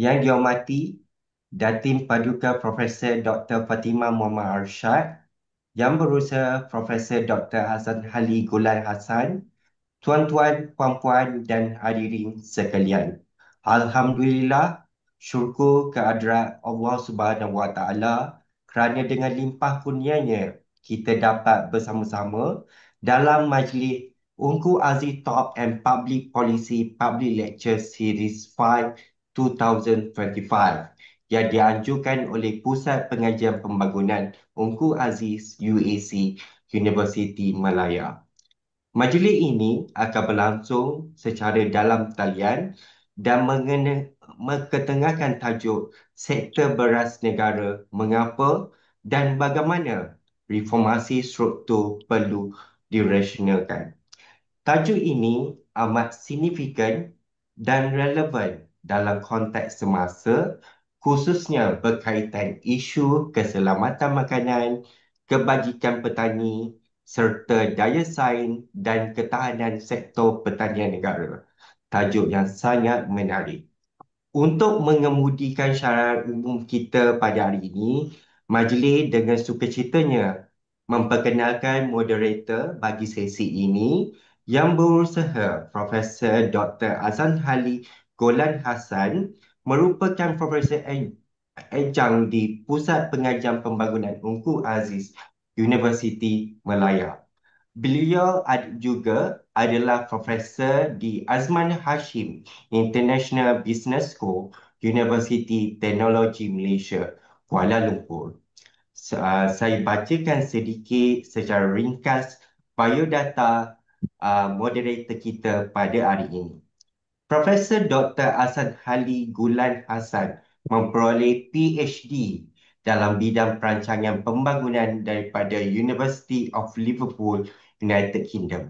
Yang dihormati Datin Paduka Profesor Dr. Fatimah Muhammad Arsyad, Yang Berusaha Profesor Dr. Hasan Ali Gulan Hassan, tuan-tuan, puan-puan dan hadirin sekalian. Alhamdulillah, syukur kehadrat Allah Subhanahu Wa Taala kerana dengan limpah kurnianya kita dapat bersama-sama dalam majlis Ungku Aziz Top and Public Policy Public Lecture Series 5 2025 yang dianjurkan oleh Pusat Pengajian Pembangunan Ungku Aziz UAC Universiti Malaya. Majlis ini akan berlangsung secara dalam talian dan mengetengahkan tajuk Sektor Beras Negara Mengapa dan Bagaimana Reformasi Struktur Perlu Dirasionalkan. Tajuk ini amat signifikan dan relevan dalam konteks semasa, khususnya berkaitan isu keselamatan makanan, kebajikan petani serta daya saing dan ketahanan sektor pertanian negara. Tajuk yang sangat menarik. Untuk mengemudikan syarat umum kita pada hari ini, majlis dengan sukacitanya memperkenalkan moderator bagi sesi ini yang berusaha Profesor Dr. Azan Ali Golan Hassan merupakan Profesor Ejang di Pusat Pengajian Pembangunan Ungku Aziz Universiti Malaya. Beliau juga adalah profesor di Azman Hashim International Business School, Universiti Teknologi Malaysia, Kuala Lumpur. Saya bacakan sedikit secara ringkas biodata moderator kita pada hari ini. Profesor Dr. Asad Ali Gulan Hassan memperoleh PhD dalam bidang perancangan pembangunan daripada University of Liverpool, United Kingdom.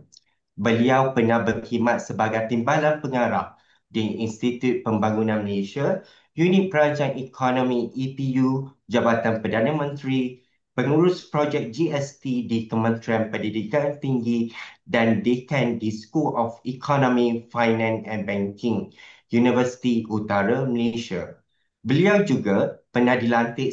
Beliau pernah berkhidmat sebagai timbalan pengarah di Institut Pembangunan Malaysia, Unit Perancangan Ekonomi EPU, Jabatan Perdana Menteri, pengurus projek GST di Kementerian Pendidikan Tinggi dan dekan di School of Economy, Finance and Banking, Universiti Utara Malaysia. Beliau juga pernah dilantik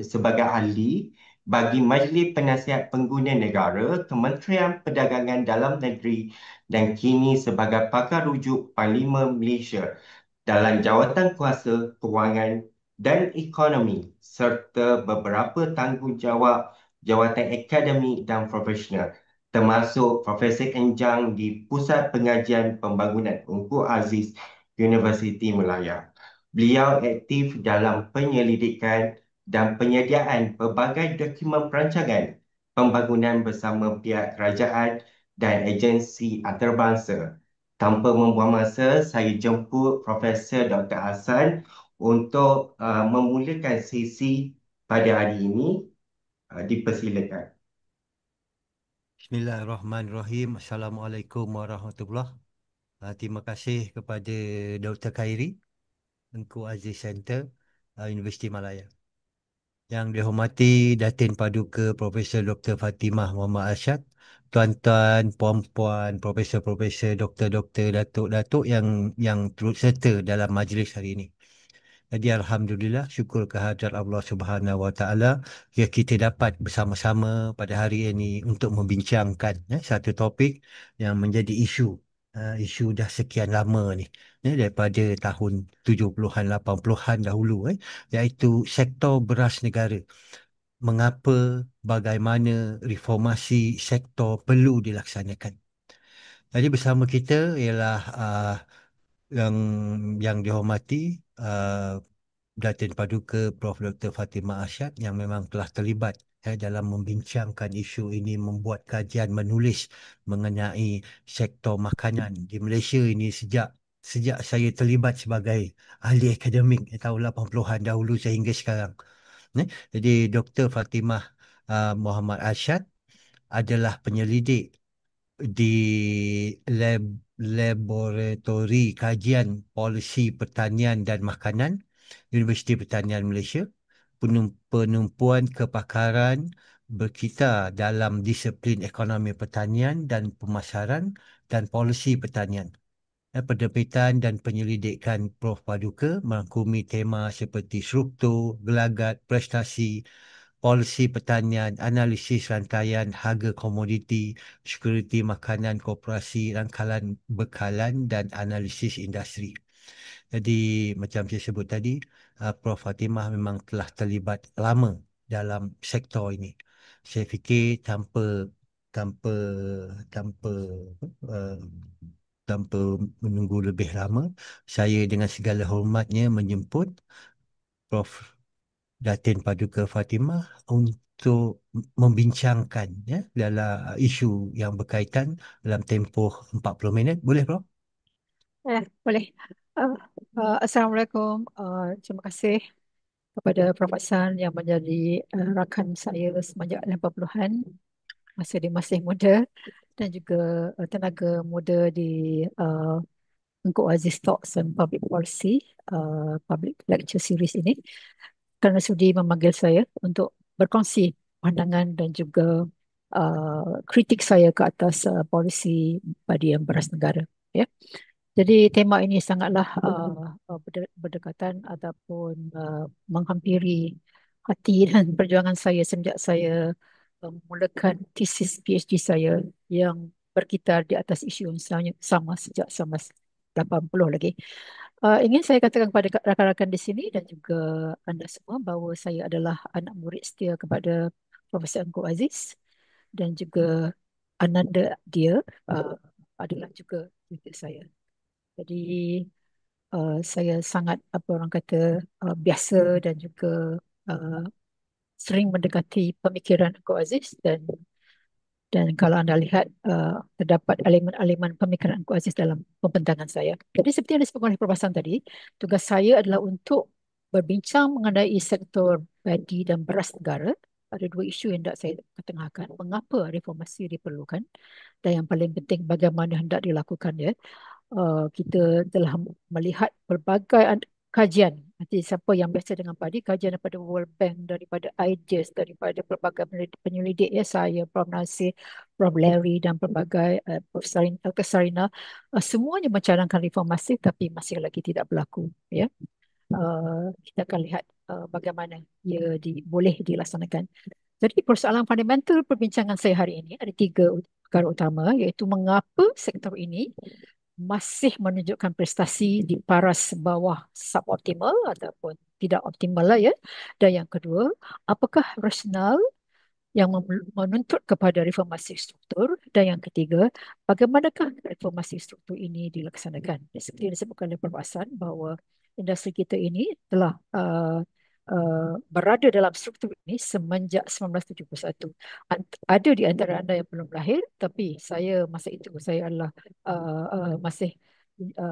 sebagai ahli bagi Majlis Penasihat Pengguna Negara Kementerian Perdagangan Dalam Negeri dan kini sebagai pakar rujuk Parlimen Malaysia dalam Jawatankuasa Kewangan dan Ekonomi serta beberapa tanggungjawab jawatan akademik dan profesional termasuk Profesor Enjang di Pusat Pengajian Pembangunan Ungku Aziz Universiti Malaya. Beliau aktif dalam penyelidikan dan penyediaan pelbagai dokumen perancangan pembangunan bersama pihak kerajaan dan agensi antarabangsa. Tanpa membuang masa, saya jemput Profesor Dr. Hassan untuk memulakan sesi pada hari ini. Dipersilakan. Bismillahirrahmanirrahim. Assalamualaikum warahmatullahi. Terima kasih kepada Dr. Khairi, Engku Aziz Center, Universiti Malaya. Yang dihormati Datin Paduka Profesor Dr. Fatimah Muhammad Arsyad, tuan-tuan, puan-puan, profesor-profesor, doktor-doktor, datuk-datuk yang turut serta dalam majlis hari ini. Jadi Alhamdulillah, syukur kehadrat Allah Subhanahu Wa Taala ya kita dapat bersama-sama pada hari ini untuk membincangkan satu topik yang menjadi isu dah sekian lama ni, daripada tahun 70-an 80-an dahulu, iaitu sektor beras negara. Mengapa, bagaimana reformasi sektor perlu dilaksanakan. Jadi bersama kita ialah yang dihormati Datin Paduka Prof. Dr. Fatimah Arsyad yang memang telah terlibat dalam membincangkan isu ini, membuat kajian, menulis mengenai sektor makanan di Malaysia ini sejak saya terlibat sebagai ahli akademik tahun 80-an dahulu sehingga sekarang. Jadi Dr. Fatimah Muhammad Arsyad adalah penyelidik di Laboratori Kajian Polisi Pertanian dan Makanan, Universiti Pertanian Malaysia, penumpuan kepakaran berkitar dalam disiplin ekonomi pertanian dan pemasaran dan polisi pertanian. Penerbitan dan penyelidikan Prof Paduka merangkumi tema seperti struktur, gelagat, prestasi, polisi pertanian, analisis rantaian harga komoditi, sekuriti makanan koperasi, rangkalan bekalan dan analisis industri. Jadi macam saya sebut tadi, Prof Fatimah memang telah terlibat lama dalam sektor ini. Saya fikir tanpa tanpa uh, tanpa menunggu lebih lama, saya dengan segala hormatnya menjemput Prof Datin Paduka Fatimah untuk membincangkan ya dalam isu yang berkaitan dalam tempoh 40 minit. Boleh, Prof? Boleh. Uh, Assalamualaikum. Terima kasih kepada Prof. Hassan yang menjadi rakan saya semenjak 80-an, masa dia masih muda, dan juga tenaga muda di uh, Engku Aziz Talks and Public Policy, Public Lecture Series ini, kerana sudi memanggil saya untuk berkongsi pandangan dan juga kritik saya ke atas polisi padi yang beras negara. Ya. Jadi tema ini sangatlah berdekatan ataupun menghampiri hati dan perjuangan saya sejak saya memulakan tesis PhD saya yang berkitar di atas isu yang sama sejak sama 80 lagi. Ingin saya katakan kepada rakan-rakan di sini dan juga anda semua bahawa saya adalah anak murid setia kepada Profesor Engku Aziz dan juga ananda dia adalah juga tutor saya. Jadi saya sangat apa orang kata biasa dan juga uh, sering mendekati pemikiran Engku Aziz dan kalau anda lihat terdapat elemen-elemen pemikiran Engku Aziz dalam pembentangan saya. Jadi seperti yang disebutkan oleh Prof. Hassan tadi, tugas saya adalah untuk berbincang mengenai sektor padi dan beras negara. Ada dua isu yang hendak saya ketengahkan. Mengapa reformasi diperlukan dan yang paling penting bagaimana hendak dilakukan ya. Kita telah melihat pelbagai kajian. Nanti siapa yang biasa dengan padi, kajian daripada World Bank, daripada IDES, daripada pelbagai penyelidik ya, saya, Prof. Nasir, Prof. Larry dan pelbagai Prof. Sarina, semuanya mencadangkan reformasi tapi masih lagi tidak berlaku. Ya. Kita akan lihat bagaimana ia boleh dilaksanakan. Jadi persoalan fundamental perbincangan saya hari ini ada tiga perkara utama, iaitu mengapa sektor ini masih menunjukkan prestasi di paras bawah suboptimal ataupun tidak optimal lah ya. Dan yang kedua, apakah rasional yang menuntut kepada reformasi struktur, dan yang ketiga, bagaimanakah reformasi struktur ini dilaksanakan. Seperti yang disebutkan oleh Prof. Hassan bahawa industri kita ini telah berada dalam struktur ini semenjak 1971. Ada di antara anda yang belum lahir, tapi saya masa itu saya adalah masih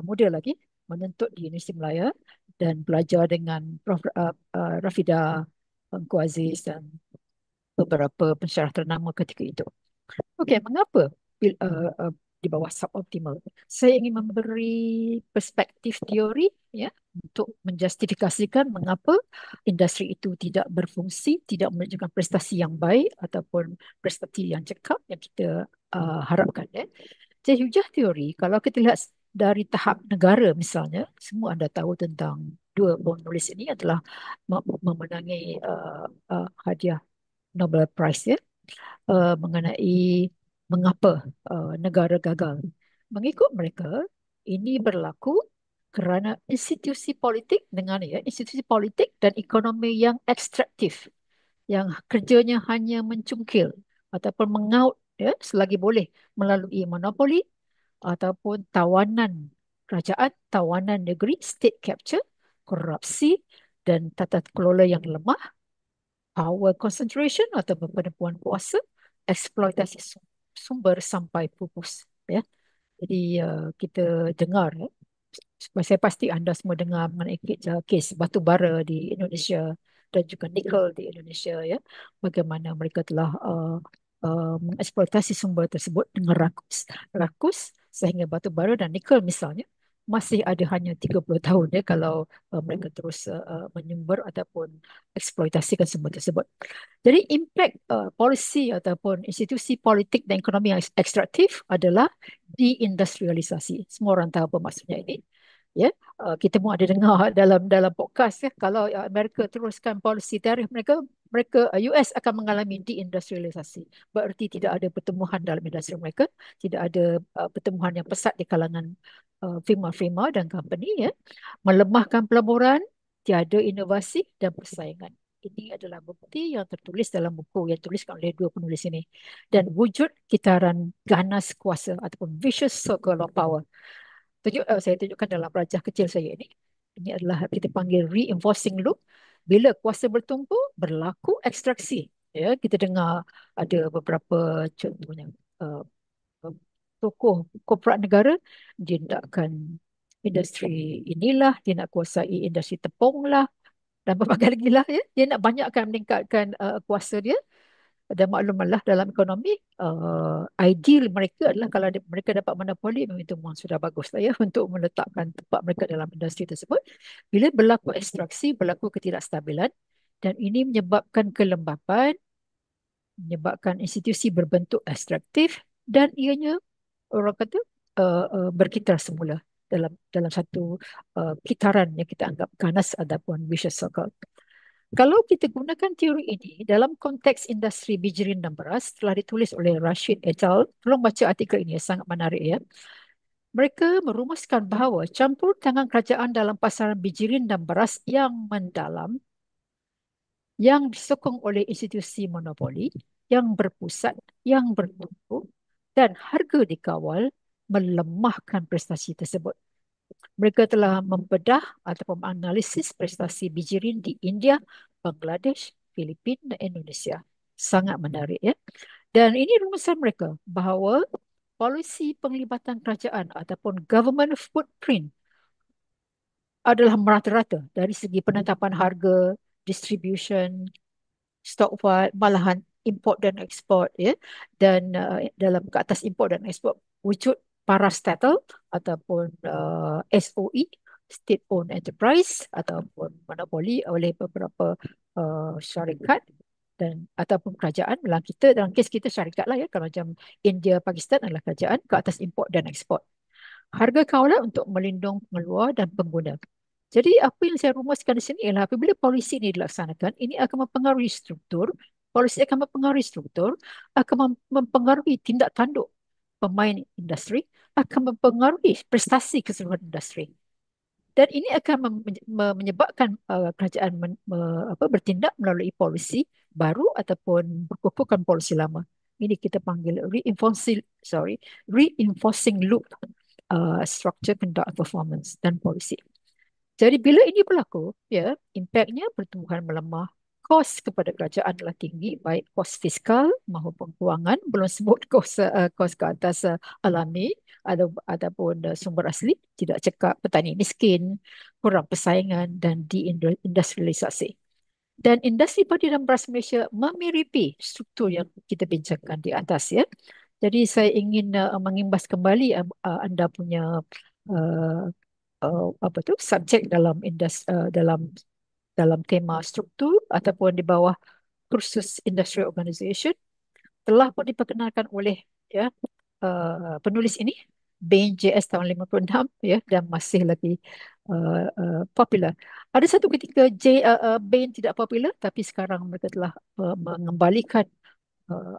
muda lagi, menuntut di Universiti Melaya dan belajar dengan Prof. Rafidah Engku Aziz dan beberapa pensyarah ternama ketika itu. Okey, mengapa di bawah suboptimal? Saya ingin memberi perspektif teori ya untuk menjustifikasikan mengapa industri itu tidak berfungsi, tidak menunjukkan prestasi yang baik ataupun prestasi yang cekap yang kita harapkan ya. Jadi hujah teori kalau kita lihat dari tahap negara misalnya, semua anda tahu tentang dua penulis ini adalah memenangi hadiah Nobel Prize ya, mengenai mengapa negara gagal. Mengikut mereka, ini berlaku kerana institusi politik dan ekonomi yang ekstraktif, yang kerjanya hanya mencungkil ataupun mengaut ya, selagi boleh melalui monopoli ataupun tawanan kerajaan, tawanan negeri, state capture, korupsi dan tata kelola yang lemah, power concentration atau penipuan kuasa, eksploitasi sumber sampai pupus. Ya. Jadi kita dengar, ya. Saya pasti anda semua dengar mengenai kes batu bara di Indonesia dan juga nikel di Indonesia. Ya. Bagaimana mereka telah mengeksploitasi sumber tersebut dengan rakus. Rakus sehingga batu bara dan nikel misalnya masih ada hanya 30 tahun ya kalau mereka terus menyumber ataupun eksploitasikan semua tersebut. Jadi impak polisi ataupun institusi politik dan ekonomi yang ekstraktif adalah deindustrialisasi. Semua orang tahu apa maksudnya ini. Ya, kita pun ada dengar dalam dalam podcast ya, kalau Amerika teruskan polisi tarif mereka, US akan mengalami deindustrialisasi. Berarti tidak ada pertumbuhan dalam industri mereka, tidak ada pertumbuhan yang pesat di kalangan firma-firma dan company ya, melemahkan pelaburan, tiada inovasi dan persaingan. Ini adalah bukti yang tertulis dalam buku yang dituliskan oleh dua penulis ini. Dan wujud kitaran ganas kuasa ataupun vicious circle of power. Saya tunjukkan dalam rajah kecil saya ini. Ini adalah kita panggil reinforcing loop. Bila kuasa bertumpu, berlaku ekstraksi. Ya, kita dengar ada beberapa contohnya. Uh, Tokoh korporat negara, dia nakkan industri inilah, dia nak kuasai industri tepung lah, dan berbagai lagi lah ya. Dia nak banyakkan meningkatkan kuasa dia. Dan maklumlah dalam ekonomi, ideal mereka adalah kalau mereka dapat monopoli, memang itu memang sudah bagus lah ya untuk meletakkan tempat mereka dalam industri tersebut. Bila berlaku ekstraksi, berlaku ketidakstabilan, dan ini menyebabkan kelembapan, menyebabkan institusi berbentuk ekstraktif, dan ianya orang kata berkitar semula dalam satu kitaran yang kita anggap ganas ataupun vicious circle. Kalau kita gunakan teori ini dalam konteks industri bijirin dan beras, telah ditulis oleh Rashid et al. Tolong baca artikel ini, sangat menarik ya. Mereka merumuskan bahawa campur tangan kerajaan dalam pasaran bijirin dan beras yang mendalam, yang disokong oleh institusi monopoli, yang berpusat, yang bertumpu, dan harga dikawal, melemahkan prestasi tersebut. Mereka telah membedah ataupun menganalisis prestasi bijirin di India, Bangladesh, Filipina dan Indonesia. Sangat menarik ya. Dan ini rumusan mereka bahawa polisi penglibatan kerajaan ataupun government footprint adalah merata-rata dari segi penetapan harga, distribution, stock file, malahan import dan ekspor ya. Dan dalam ke atas import dan ekspor, wujud parastatal ataupun SOE, state owned enterprise, ataupun monopoli oleh beberapa syarikat dan ataupun kerajaan. Dalam kes kita syarikat lah ya, kalau macam India, Pakistan adalah kerajaan ke atas import dan ekspor. Harga kawalan untuk melindung pengeluar dan pengguna. Jadi apa yang saya rumuskan di sini ialah apabila polisi ini dilaksanakan, ini akan mempengaruhi struktur, polisi akan mempengaruhi struktur, akan mempengaruhi tindak tanduk pemain industri, akan mempengaruhi prestasi keseluruhan industri. Dan ini akan menyebabkan kerajaan bertindak melalui polisi baru ataupun berkukuhkan polisi lama. Ini kita panggil reinforcing loop, structure, conduct, performance dan polisi. Jadi bila ini berlaku, ya, impaknya pertumbuhan melemah, kos kepada kerajaan adalah tinggi, baik kos fiskal maupun kewangan, belum sebut kos ke atas alami ataupun sumber asli, tidak cekap petani miskin, kurang persaingan dan deindustrialisasi. Dan industri padi dan beras Malaysia memiripi struktur yang kita bincangkan di atas ya. Jadi saya ingin mengimbas kembali anda punya uh, subjek dalam dalam tema struktur ataupun di bawah kursus Industrial Organization, telah pun diperkenalkan oleh ya penulis ini Bain JS tahun 56 ya, dan masih lagi popular. Ada satu ketika Bain tidak popular, tapi sekarang mereka telah mengembalikan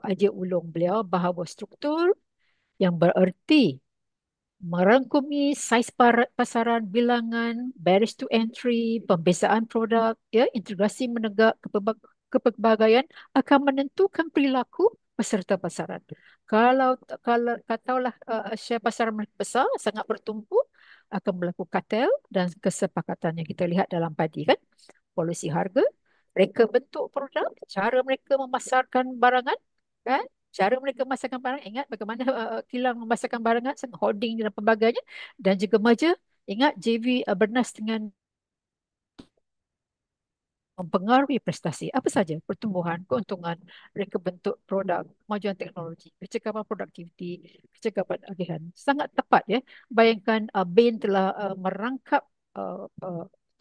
idea ulung beliau bahawa struktur yang bererti merangkumi saiz pasaran, bilangan, barriers to entry, pembezaan produk, ya, integrasi menegak kepelbagaian akan menentukan perilaku peserta pasaran. Kalau katalah share pasaran mereka besar, sangat bertumpu, akan berlaku kartel dan kesepakatan yang kita lihat dalam padi kan, polisi harga, mereka bentuk produk, cara mereka memasarkan barangan, kan? Cara mereka memasarkan barang, ingat bagaimana kilang memasarkan barangan, holding dan pelbagainya, dan juga merger. Ingat JV Bernas dengan mempengaruhi prestasi apa saja, pertumbuhan, keuntungan, reka bentuk produk, kemajuan teknologi, kecekapan produktiviti, kecekapan agihan. Sangat tepat ya. Bayangkan Bain telah merangkap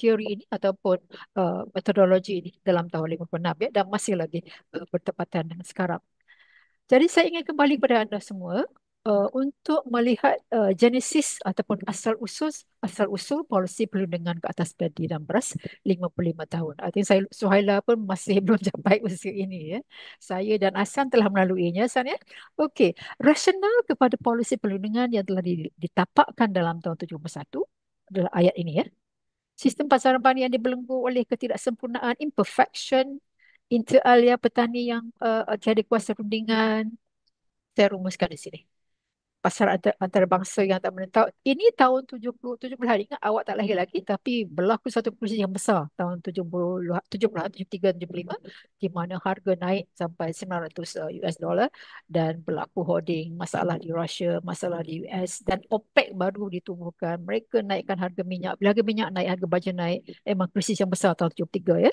teori ini ataupun metodologi ini dalam tahun 56 ya, dan masih lagi bertepatan dengan sekarang. Jadi saya ingin kembali kepada anda semua untuk melihat genesis ataupun asal usul polisi perlindungan ke atas padi dan beras 55 tahun. I think saya Suhaila pun masih belum capai usia ini ya. Saya dan Hasan telah melaluinya, Hasan ya. Okey, rasional kepada polisi perlindungan yang telah ditapakkan dalam tahun 71 adalah ayat ini ya. Sistem pasaran padi yang dibelenggu oleh ketidaksempurnaan, imperfection, inter alia petani yang tiada kuasa rundingan. Saya rumuskan di sini. Pasar antarabangsa yang tak menetap. Ini tahun 70 hari. Ingat awak tak lahir lagi, tapi berlaku satu krisis yang besar tahun 70, 73, 75, di mana harga naik sampai 900 US dollar, dan berlaku hoarding, masalah di Russia, masalah di US, dan OPEC baru ditubuhkan. Mereka naikkan harga minyak. Bila harga minyak naik, harga baja naik. Memang krisis yang besar tahun 73 ya.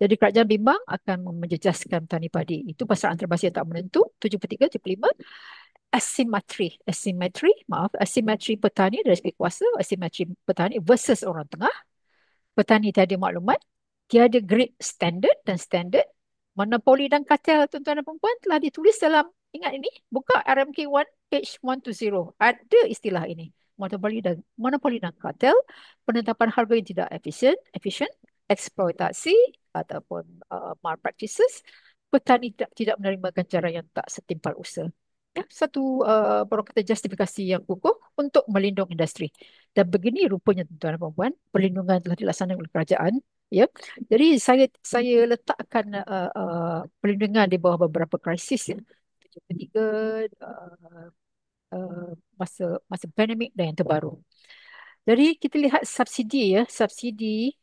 Jadi kerajaan bimbang akan menjejaskan petani padi. Itu pasar antarabangsa yang tak menentu 73, 75. Asimetri petani dari segi kuasa, asimetri petani versus orang tengah, petani tiada maklumat, tiada grade standard dan standard, monopoli dan kartel tuan-tuan dan perempuan telah ditulis dalam, ingat ini, buka RMK1 page 120, ada istilah ini, monopoli dan kartel, penetapan harga yang tidak efisien, eksploitasi ataupun malpractices, petani tidak menerima ganjaran yang tak setimpal usaha. Ya, satu orang kata justifikasi yang kukuh untuk melindungi industri. Dan begini rupanya tuan-tuan dan puan, perlindungan telah dilaksanakan oleh kerajaan. Ya, jadi saya letakkan perlindungan di bawah beberapa krisis ya. 73, masa masa pandemik dan yang terbaru. Jadi kita lihat subsidi ya, subsidi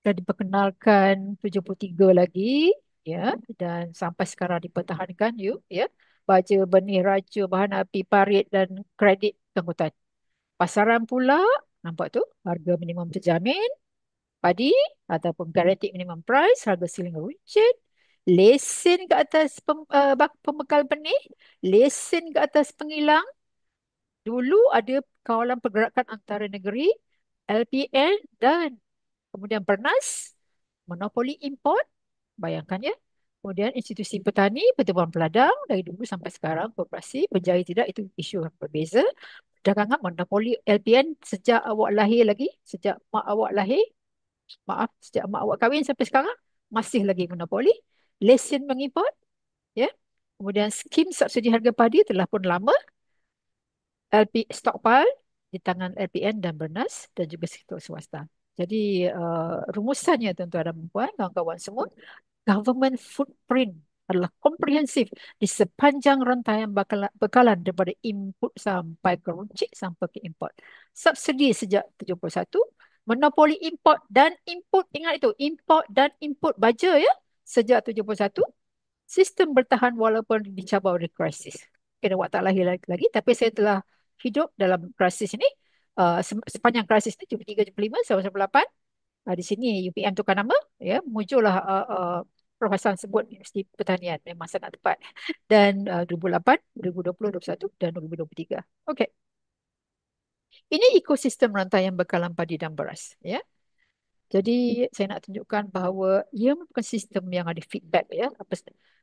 dah diperkenalkan 73 lagi ya, dan sampai sekarang dipertahankan yuk ya. Baja, benih, raja, bahan api, parit dan kredit angkutan. Pasaran pula nampak tu harga minimum terjamin padi ataupun guaranteed minimum price, harga siling runcit, lesen ke atas pembekal benih, lesen ke atas pengilang. Dulu ada kawalan pergerakan antara negeri, LPN dan kemudian Bernas, monopoli import, bayangkan ya. Kemudian institusi petani, pertubuhan peladang dari dulu sampai sekarang, koperasi, berjaya tidak, itu isu yang berbeza. Perdagangan monopoli LPN sejak awak lahir lagi, sejak mak awak lahir, sejak mak awak kahwin sampai sekarang, masih lagi monopoli. Lesen mengimport, ya. Kemudian skim subsidi harga padi telah pun lama, stockpile di tangan LPN dan Bernas dan juga sektor swasta. Jadi rumusannya tuan-tuan dan puan, kawan-kawan semua, government footprint adalah komprehensif di sepanjang rantaian bekalan daripada input sampai ke runcit sampai ke import. Subsidi sejak 71, monopoli import dan input, ingat itu, import dan input baja ya, sejak 71, sistem bertahan walaupun dicabar oleh krisis. Kena awak tak lahir lagi, tapi saya telah hidup dalam krisis ini sepanjang krisis ini 73, 75, 98. Di sini UPM tukar nama ya, muncullah Prof Hassan sebut Universiti Pertanian, memang sangat tepat. Dan 2008, 2020, 2021 dan 2023. Okey. Ini ekosistem rantaian bekalan padi dan beras ya. Jadi saya nak tunjukkan bahawa ia merupakan sistem yang ada feedback ya.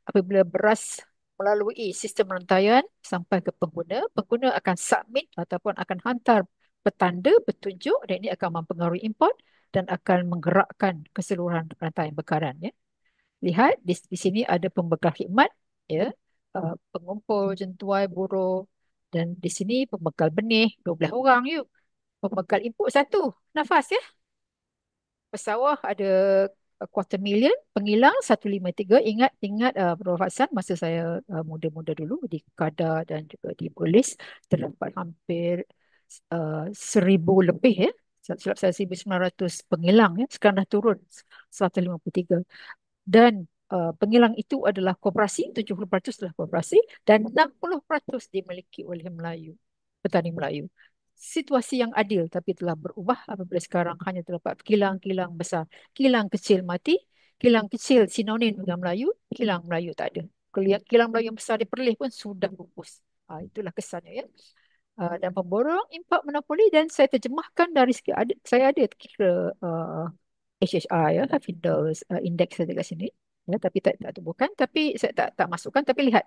Apabila beras melalui sistem rantaian sampai ke pengguna, pengguna akan submit ataupun akan hantar petanda petunjuk, dan ini akan mempengaruhi import dan akan menggerakkan keseluruhan rantaian bekalan ya. Lihat di sini ada pembekal khidmat ya, pengumpul, jentuai, buruh, dan di sini pembekal benih 12 orang yuk. Pembekal input satu, nafas ya. Pesawah ada 250,000, pengilang 153. Ingat Prof Hassan, masa saya muda-muda dulu di Kada dan juga di Polis, terdapat hampir 1,000 lebih ya. Silap saya 1,900 pengilang ya. Sekarang dah turun 153. Dan pengilang itu adalah koperasi, 70% adalah koperasi dan 60% dimiliki oleh Melayu, petani Melayu. situasi yang adil, tapi telah berubah apabila sekarang hanya terdapat kilang-kilang besar. Kilang kecil mati, kilang kecil sinonim dengan Melayu, kilang Melayu tak ada. Kilang Melayu yang besar di Perlis pun sudah pupus. Itulah kesannya, ya. Dan pemborong import monopoli, dan saya terjemahkan dari segi saya ada kira HHR, ya, Findels index saya dekat sini. Ya, tapi tak tubuhkan, tapi saya tak masukkan, tapi lihat.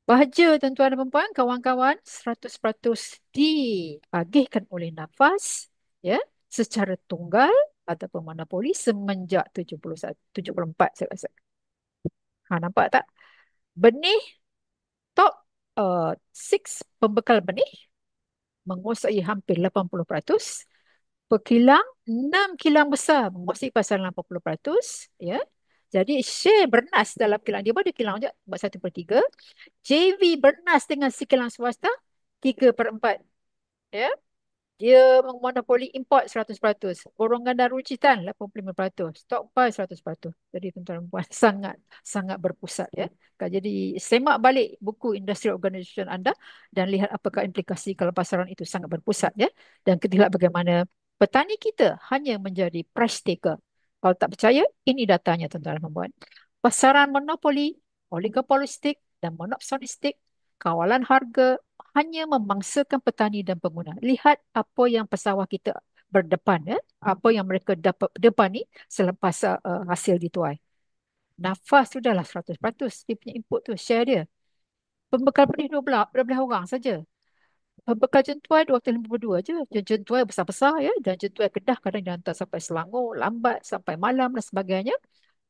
Bahagia tuan-tuan dan puan, kawan-kawan, 100% diagihkan oleh nafas, ya, secara tunggal ataupun monopoli semenjak 74 saya rasa. Nampak tak? Benih top 6 pembekal benih menguasai hampir 80%. Pekilang, 6 kilang besar menguasai pasaran 80%. Ya. Jadi share bernas dalam kilang dia ada kilang je buat 1/3. JV bernas dengan si kilang swasta 3/4. Ya. Dia monopoli import 100%. Golongan dan runcitan 85%. Stockpile 100%. Jadi tuan-tuan dan puan sangat sangat berpusat, ya. Jadi semak balik buku Industrial Organization anda dan lihat apakah implikasi kalau pasaran itu sangat berpusat, ya. Dan kita lihat bagaimana petani kita hanya menjadi price taker. Kalau tak percaya, ini datanya tuan-tuan dan puan. Pasaran monopoli, oligopolistik dan monopolistik, kawalan harga hanya memangsakan petani dan pengguna. Lihat apa yang pesawah kita berdepan, ya. Apa yang mereka dapat depan ni selepas hasil dituai. Nafas sudahlah 100%. Dia punya input tu, share dia. Pembekal benih 12 orang saja. Pembekal jentuai 252 je. Jentuai besar-besar, ya. Dan jentuai Kedah kadang dia hantar sampai Selangor, lambat sampai malam dan sebagainya.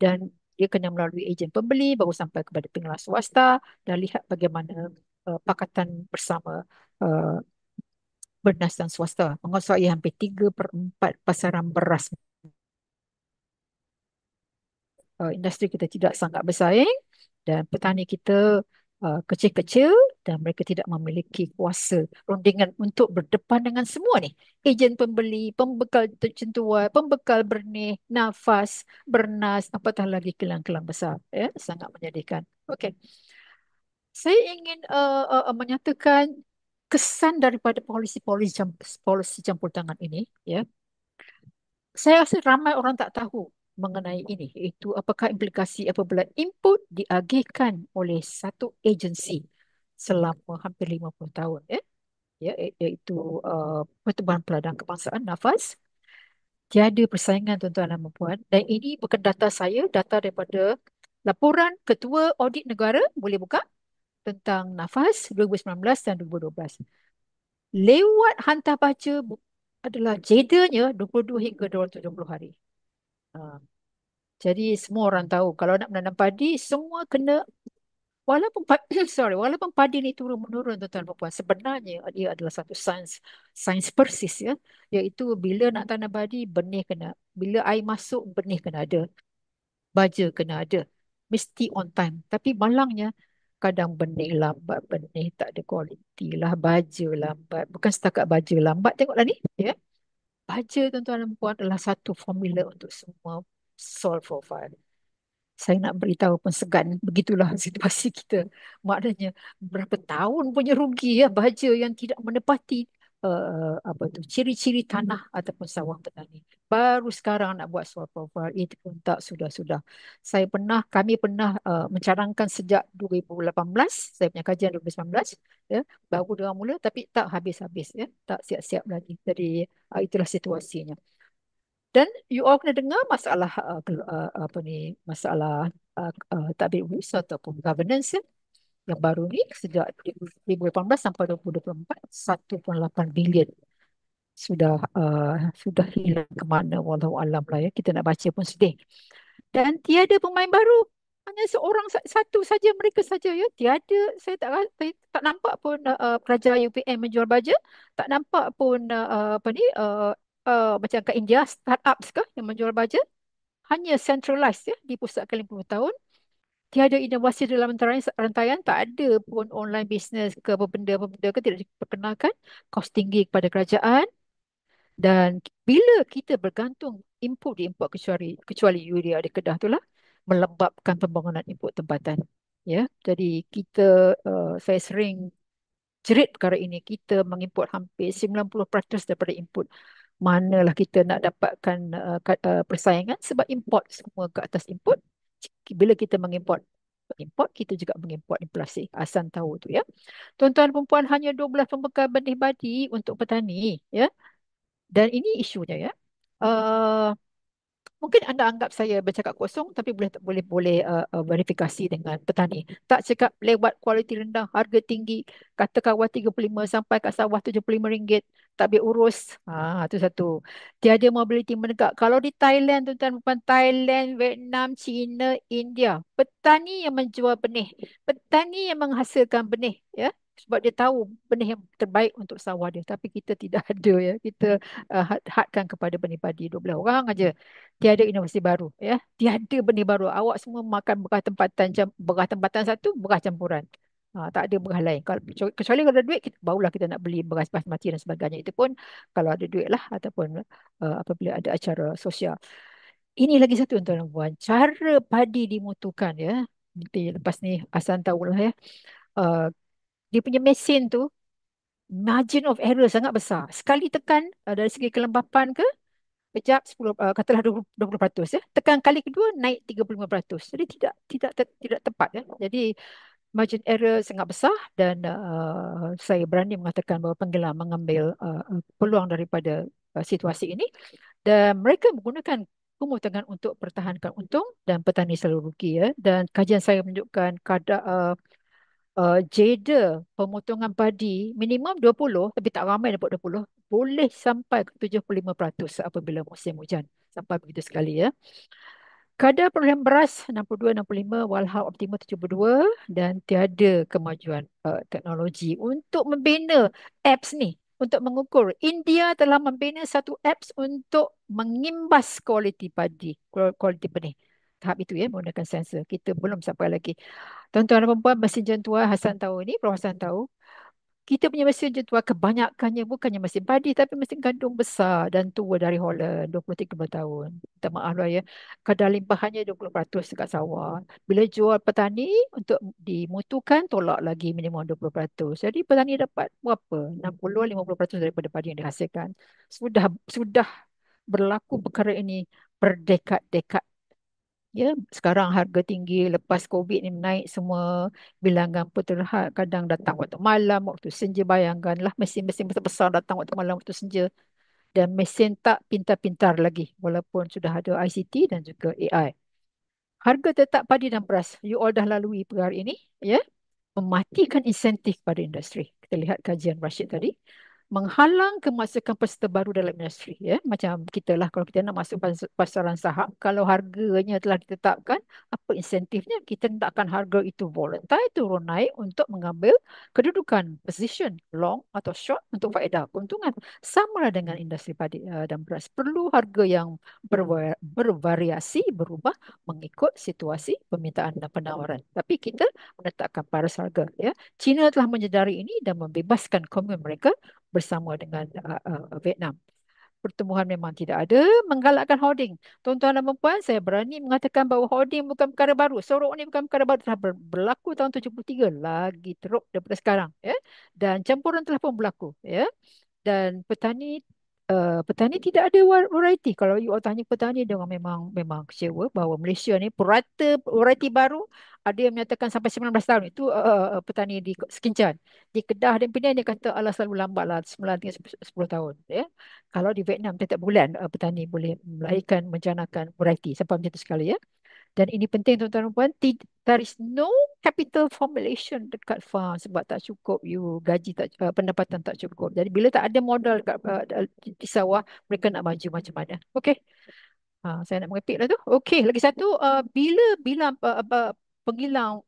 Dan dia kena melalui ejen pembeli baru sampai kepada pengelola swasta, dan lihat bagaimana pakatan bersama uh, bernas dan swasta menguasai hampir 3/4 pasaran beras. Industri kita tidak sangat bersaing dan petani kita kecil-kecil dan mereka tidak memiliki kuasa rundingan untuk berdepan dengan semua ni. Ejen pembeli, pembekal tercentuai, pembekal benih, nafas, bernas, apatah lagi kilang-kilang besar. Ya, sangat menyedihkan. Okey. Saya ingin menyatakan kesan daripada polisi campur tangan ini, ya. Saya rasa ramai orang tak tahu mengenai ini, iaitu apakah implikasi apabila input diagihkan oleh satu agensi selama hampir 50 tahun, ya. Iaitu Pertubuhan Peladang Kebangsaan Nafas. Tiada persaingan tuan-tuan dan puan, dan ini bukan data saya, data daripada laporan Ketua Audit Negara, boleh buka, tentang Nafas 2019 dan 2012. Lewat hantar baca adalah jedanya 22 hingga 270 hari. Jadi semua orang tahu kalau nak menanam padi semua kena, walaupun walaupun padi ni turun menurun tuan-tuan dan puan, sebenarnya dia adalah satu sains persis, ya, iaitu bila nak tanam padi benih kena, bila air masuk benih kena ada, baja kena ada, mesti on time. Tapi malangnya kadang benih lambat, benih tak ada kualiti lah, baja lambat. Bukan setakat baja lambat, tengoklah ni, ya. Baja tuan-tuan dan puan adalah satu formula untuk semua soil profile. Saya nak beritahu pun segan, begitulah situasi kita. Maknanya berapa tahun punya rugi, ya, baja yang tidak menepati apa tu, ciri-ciri tanah ataupun sawah petani. Baru sekarang nak buat soil profile, itu pun tak sudah-sudah. Kami pernah mencadangkan sejak 2018, saya punya kajian 2019, ya, baru dia orang mula tapi tak habis-habis, ya, tak siap-siap lagi. Jadi itulah situasinya. Dan you all kena dengar masalah apa ni, masalah tadbir urus ataupun governance, ya, yang baru ni sejak 2018 sampai 2024, 1.8 bilion sudah hilang ke mana, wallahu alam lah, ya. Kita nak baca pun sedih. Dan tiada pemain baru. Hanya seorang satu saja, mereka saja, ya. Tiada, saya tak nampak pun kerajaan UPM menjual baja, tak nampak pun apa ni macam kat India startups ke yang menjual baja. Hanya centralized, ya, dipusatkan 50 tahun. Tiada inovasi dalam rantaian, tak ada pun online business ke apa benda ke tidak diperkenalkan. Kos tinggi kepada kerajaan. Dan bila kita bergantung input diimport, kecuali urea di Kedah itulah melembabkan pembangunan input tempatan. Ya, jadi saya sering jerit perkara ini. Kita mengimport hampir 90% daripada input. Manalah kita nak dapatkan persaingan sebab import semua ke atas input. Bila kita mengimport, kita juga mengimport inflasi. Asal tahu tu ya. Tuan-tuan dan perempuan, hanya 12 pembekal benih padi untuk petani ya. Dan ini isunya ya. Uh, Mungkin anda anggap saya bercakap kosong, tapi verifikasi dengan petani. Tak cakap lewat kualiti rendah, harga tinggi, kata kawal 35 sampai kat sawah RM75, tak boleh urus. Itu satu. Tiada mobiliti menegak. Kalau di Thailand, tuan-tuan bukan Thailand, Vietnam, China, India, petani yang menjual benih, petani yang menghasilkan benih, ya. Sebab dia tahu benih yang terbaik untuk sawah dia. Tapi kita tidak ada ya. Kita hadkan kepada benih padi 12 orang aja. Tiada inovasi baru ya. Tiada benih baru. Awak semua makan beras tempatan satu, beras campuran. Tak ada beras lain. Kecuali kalau ada duit, barulah kita nak beli beras basmati dan sebagainya. Itu pun kalau ada duit lah ataupun apabila ada acara sosial. Ini lagi satu tuan-tuan dan puan. Cara padi dimutukan ya. Nanti lepas ni Hasan tahulah ya. Uh, Dia punya mesin tu margin of error sangat besar. Sekali tekan dari segi kelembapan ke kejap 10 katalah 20% ya. Tekan kali kedua naik 35%. Jadi tidak tepat ya. Jadi margin error sangat besar dan saya berani mengatakan bahawa penggelam mengambil peluang daripada situasi ini dan mereka menggunakan pemotongan untuk pertahankan untung dan petani selalu rugi ya. Dan kajian saya menunjukkan kadar jeda pemotongan padi minimum 20, tapi tak ramai dapat 20, boleh sampai ke 75% apabila musim hujan. Sampai begitu sekali ya. Kadar perolehan beras 62-65, Walhau Optima 72 dan tiada kemajuan teknologi untuk membina apps ni untuk mengukur. India telah membina satu apps untuk mengimbas kualiti padi, kualiti benih. Tahap itu ya, menggunakan sensor. Kita belum sampai lagi. Tuan-tuan dan perempuan, mesin jentua Hasan tahu ni, Prof Hasan tahu. Kita punya mesin jentua kebanyakannya bukannya mesin padi tapi mesin gandum besar dan tua dari Holland 20-30 tahun. Minta maaf lah ya. Kadar limpahannya 20% dekat sawah. Bila jual petani untuk dimutukan tolak lagi minimum 20%. Jadi petani dapat berapa? 60-50% daripada padi yang dihasilkan. Sudah berlaku perkara ini berdekad-dekad. Ya, sekarang harga tinggi lepas COVID ni naik semua bilangan peternak kadang datang waktu malam, waktu senja bayangkanlah mesin-mesin besar-besar datang waktu malam, waktu senja dan mesin tak pintar-pintar lagi walaupun sudah ada ICT dan juga AI. Harga tetap padi dan beras, you all dah lalui perkara ini, ya, mematikan insentif pada industri. Kita lihat kajian Rashid tadi menghalang kemasukan peserta baru dalam industri ya, macam kita lah kalau kita nak masuk pasaran saham, kalau harganya telah ditetapkan, apa insentifnya? Kita letakkan harga itu volatile turun naik untuk mengambil kedudukan position long atau short untuk faedah keuntungan. Sama lah dengan industri padi dan beras, perlu harga yang bervariasi, berubah mengikut situasi permintaan dan penawaran, tapi kita menetapkan paras harga ya. China telah menyedari ini dan membebaskan komun mereka bersama dengan Vietnam. Pertumbuhan memang tidak ada, menggalakkan hoarding. Tuan-tuan dan puan, saya berani mengatakan bahawa hoarding bukan perkara baru. Sorok ni bukan perkara baru, telah berlaku tahun 73, lagi teruk daripada sekarang ya. Dan campuran telah pun berlaku ya. Dan petani tidak ada variety. Kalau you all tanya petani, dia orang memang kecewa bahawa Malaysia ni purata variety baru ada yang menyatakan sampai 19 tahun itu petani di Sekincan. Di Kedah dan Penang dia kata alah selalu lambat lah 9 hingga 10 tahun ya. Kalau di Vietnam tiap bulan petani boleh melahirkan menjanakan variety sampai macam tu sekali ya. Dan ini penting tuan-tuan dan puan, there is no capital formulation dekat farm sebab tak cukup you gaji tak pendapatan tak cukup. Jadi bila tak ada modal dekat di sawah, mereka nak maju macam mana? Okey. Saya nak mengepik lah tu. Okey, lagi satu bila bilang penghilang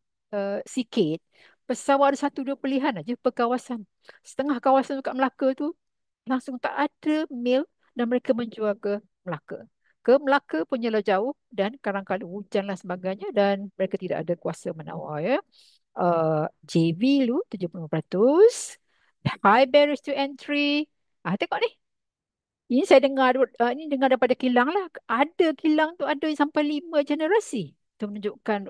sikit, pesawat ada satu dua pilihan aja per kawasan. Setengah kawasan dekat Melaka tu langsung tak ada mil dan mereka menjual ke Melaka. Ke Melaka punya lah jauh dan kadang-kadang hujan dan sebagainya dan mereka tidak ada kuasa menawar ya. JV lu 75%, high barriers to entry. Tengok ni. Ini saya dengar ini dengar daripada kilang lah. Ada kilang tu ada sampai 5 generasi. itu menunjukkan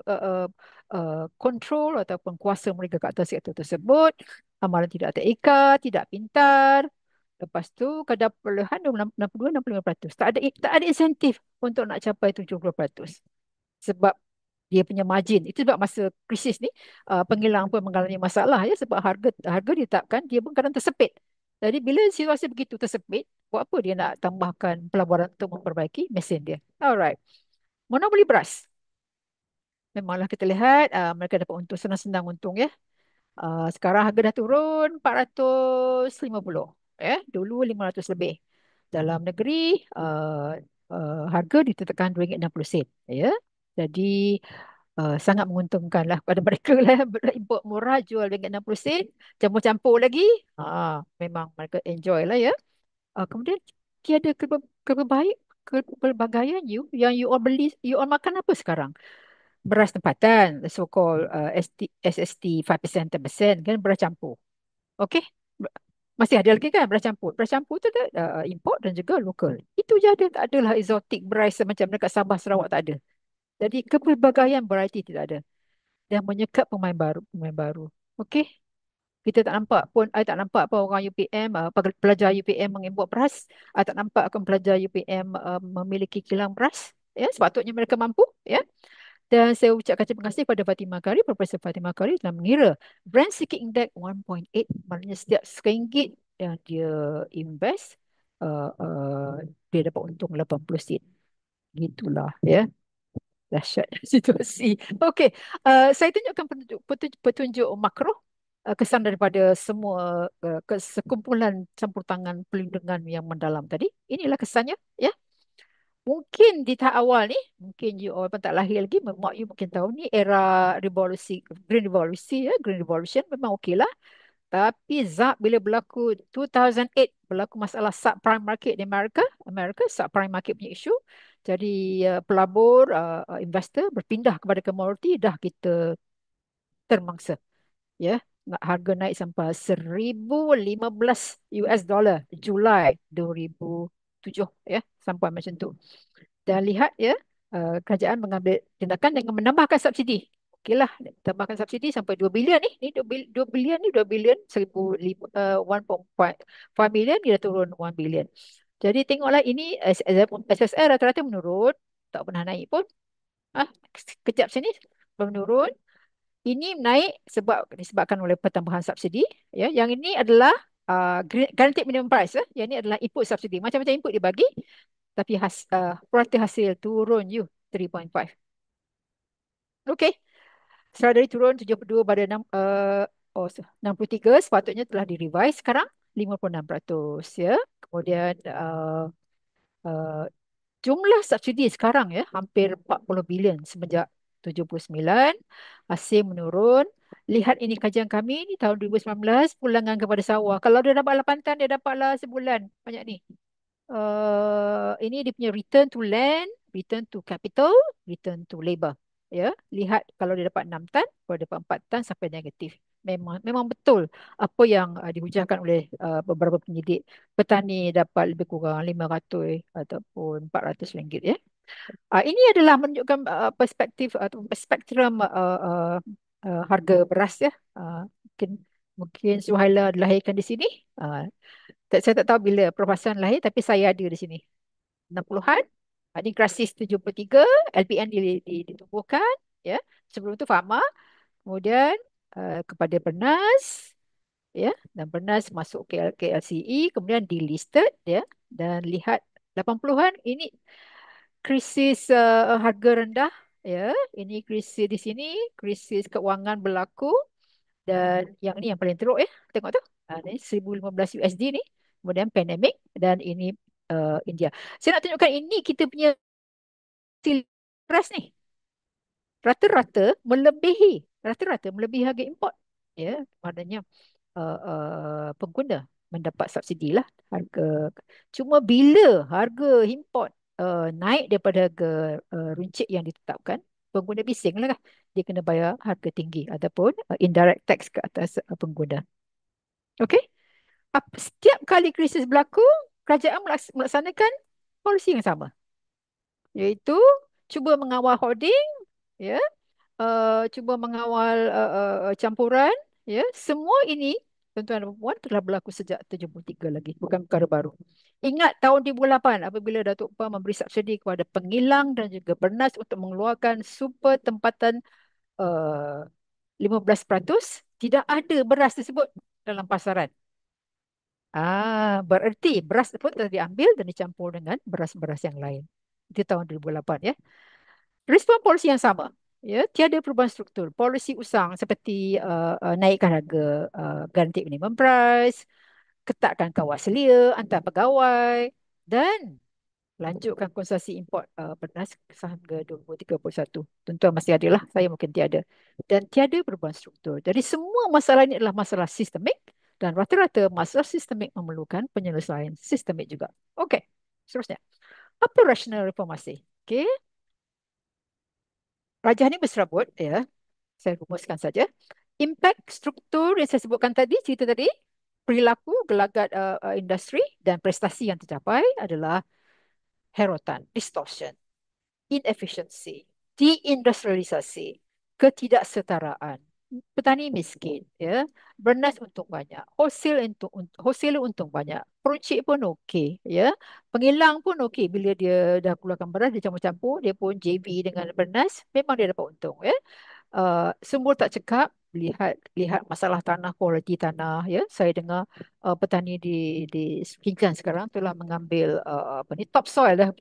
kontrol ataupun kuasa mereka ke atas sektor tersebut. Amalan tidak terikat, tidak pintar. Lepas tu kadar perolehan 62-65%. Tak ada insentif untuk nak capai 70%. Sebab dia punya margin. Itu sebab masa krisis ni penghilang pun mengalami masalah ya, sebab harga harga ditetapkan dia pun kadang tersepit. Jadi bila situasi begitu tersepit, buat apa dia nak tambahkan pelaburan untuk memperbaiki mesin dia. Alright. Monopoli beras. Memanglah kita lihat mereka dapat untung, senang-senang untung ya. Sekarang harga dah turun 450. Dulu 500 lebih. Dalam negeri harga ditetapkan RM2.60. Ya. Jadi sangat menguntungkan lah pada mereka lah. Import murah, jual RM2.60. Campur-campur lagi. Memang mereka enjoy lah ya. Kemudian tiada kepelbagaian yang you all beli, you all makan apa sekarang? Beras tempatan, so called SST 5%, 10% kan, beras campur. Okey. Masih ada lagi kan beras campur. Beras campur tu ada import dan juga lokal. Itu je ada, tak adalah exotic beras macam dekat Sabah Sarawak, tak ada. Jadi kepelbagaian variety tidak ada. Dan menyekat pemain baru. Okey. Kita tak nampak pun, I tak nampak pun orang UPM, pelajar UPM mengimport beras. I tak nampak pun pelajar UPM memiliki kilang beras. Ya, sepatutnya mereka mampu. Ya. Dan saya ucapkan terima kasih kepada Fatimah Kari, Profesor Fatimah Kari telah mengira Brand Seeking Index 1.8, maknanya setiap RM1 yang dia invest, dia dapat untung 80 sen. Gitulah ya. Dahsyat situasi. Okey, saya tunjukkan petunjuk makro, kesan daripada semua sekumpulan campur tangan pelindungan yang mendalam tadi. Inilah kesannya ya. Mungkin di tahap awal ni, mungkin you all pun tak lahir lagi, mak you mungkin tahu ni era revolusi, Green Revolution ya, Green Revolution memang okey lah. Tapi bila berlaku 2008, berlaku masalah subprime market di Amerika subprime market punya isu. Jadi pelabur, investor berpindah kepada commodity, dah kita termangsa. Ya, harga naik sampai 1015 US dollar Julai 2007 ya, sampai macam tu. Dan lihat ya, kerajaan mengambil tindakan dengan menambahkan subsidi. Okeylah, tambahkan subsidi sampai 2 bilion ni. Ni 2 bilion ni 2 bilion 1.5 bilion dia dah turun 1 bilion. Jadi tengoklah ini SSR rata-rata menurun, tak pernah naik pun. Kejap sini menurun. Ini naik disebabkan oleh pertambahan subsidi. Ya, yang ini adalah guaranteed minimum price. Yang ini adalah input subsidi. Macam-macam input dibagi, tapi royalty hasil turun 3.5. Okey. Sedari turun 72 pada 63, sepatutnya telah direvise sekarang 56%. Ya. Kemudian uh, jumlah subsidi sekarang ya hampir 40 bilion semenjak 79, hasil menurun. Lihat ini kajian kami ni tahun 2019, pulangan kepada sawah. Kalau dia dapat 8 tan, dia dapatlah sebulan banyak ni. Ini dia punya return to land, return to capital, return to labor. Ya, lihat kalau dia dapat 6 tan, kalau dia dapat 4 tan sampai negatif. Memang betul apa yang dihujahkan oleh beberapa penyidik. Petani dapat lebih kurang 500 ataupun RM400 ya. Ini adalah menunjukkan perspektif atau spektrum harga beras ya. Mungkin Suhaila dilahirkan di sini. Saya tak tahu bila Prof Hassan lahir, tapi saya ada di sini. 60-an. Ini krisis 73, LPN ditubuhkan. Ya. Sebelum itu Fama. Kemudian kepada Bernas. Ya. Dan Bernas masuk ke KLCE. Kemudian delisted. Ya. Dan lihat 80-an ini krisis harga rendah. Ya. Ini krisis di sini. Krisis keuangan berlaku. Dan yang ni yang paling teruk ya. Tengok tu. Ini 1015 USD ni. Kemudian pandemik. Dan ini India. Saya nak tunjukkan ini kita punya beras ni. Rata-rata melebihi harga import. Ya, maknanya pengguna mendapat subsidi lah harga. Cuma bila harga import naik daripada harga runcit yang ditetapkan, pengguna bising lah kan. Dia kena bayar harga tinggi ataupun indirect tax ke atas pengguna. Okey? Setiap kali krisis berlaku, kerajaan melaksanakan polisi yang sama. Iaitu cuba mengawal hoarding, ya, cuba mengawal campuran, ya, semua ini tuan-tuan dan puan telah berlaku sejak 73 lagi, bukan perkara baru. Ingat tahun 2008 apabila Datuk Pa memberi subsidi kepada pengilang dan juga Bernas untuk mengeluarkan super tempatan uh, 15%, tidak ada beras tersebut dalam pasaran. Bererti beras tersebut telah diambil dan dicampur dengan beras-beras yang lain. Itu tahun 2008, ya. Respon polisi yang sama. Ya, tiada perubahan struktur. Polisi usang seperti naikkan harga guaranteed minimum price, ketatkan kawal selia antar pegawai dan lanjutkan konsesi import beras sehingga 2031. Tuan-tuan masih ada lah, saya mungkin tiada. Dan tiada perubahan struktur. Jadi semua masalah ini adalah masalah sistemik dan rata-rata masalah sistemik memerlukan penyelesaian sistemik juga. Okey, seterusnya. Apa rasional reformasi? Okey, rajah ini berserabut, ya. Saya rumuskan saja. Impact struktur yang saya sebutkan tadi, cerita tadi, perilaku, gelagat industri dan prestasi yang tercapai adalah herotan, distortion, inefficiency, deindustrialisasi, ketidaksetaraan, petani miskin, ya, bernas untung banyak, wholesaler untung banyak, peruncit pun okey, ya, pengilang pun okey bila dia dah keluarkan beras dia campur-campur, dia pun JV dengan bernas, memang dia dapat untung, ya. Sembul tak cekap, lihat masalah tanah, kualiti tanah, ya. Saya dengar petani di Kingsland sekarang telah mengambil apa ni, topsoil dah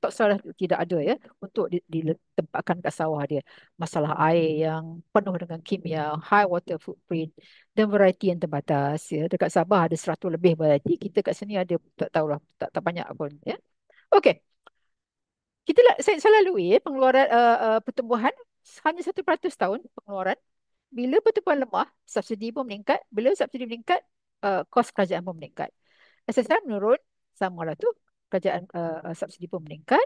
tidak ada, ya, untuk ditempatkan kat sawah dia. Masalah air yang penuh dengan kimia, high water footprint dan variety yang terbatas, ya. Dekat Sabah ada 100 lebih variety, kita kat sini ada tak tahulah, tak banyak pun, ya. Okey, saya lalui, pengeluaran pertumbuhan hanya 1% tahun pengeluaran. Bila pertumbuhan lemah, subsidi pun meningkat. Bila subsidi meningkat, kos kerajaan pun meningkat. SSR menurun, sama lah tu. Kerajaan subsidi pun meningkat.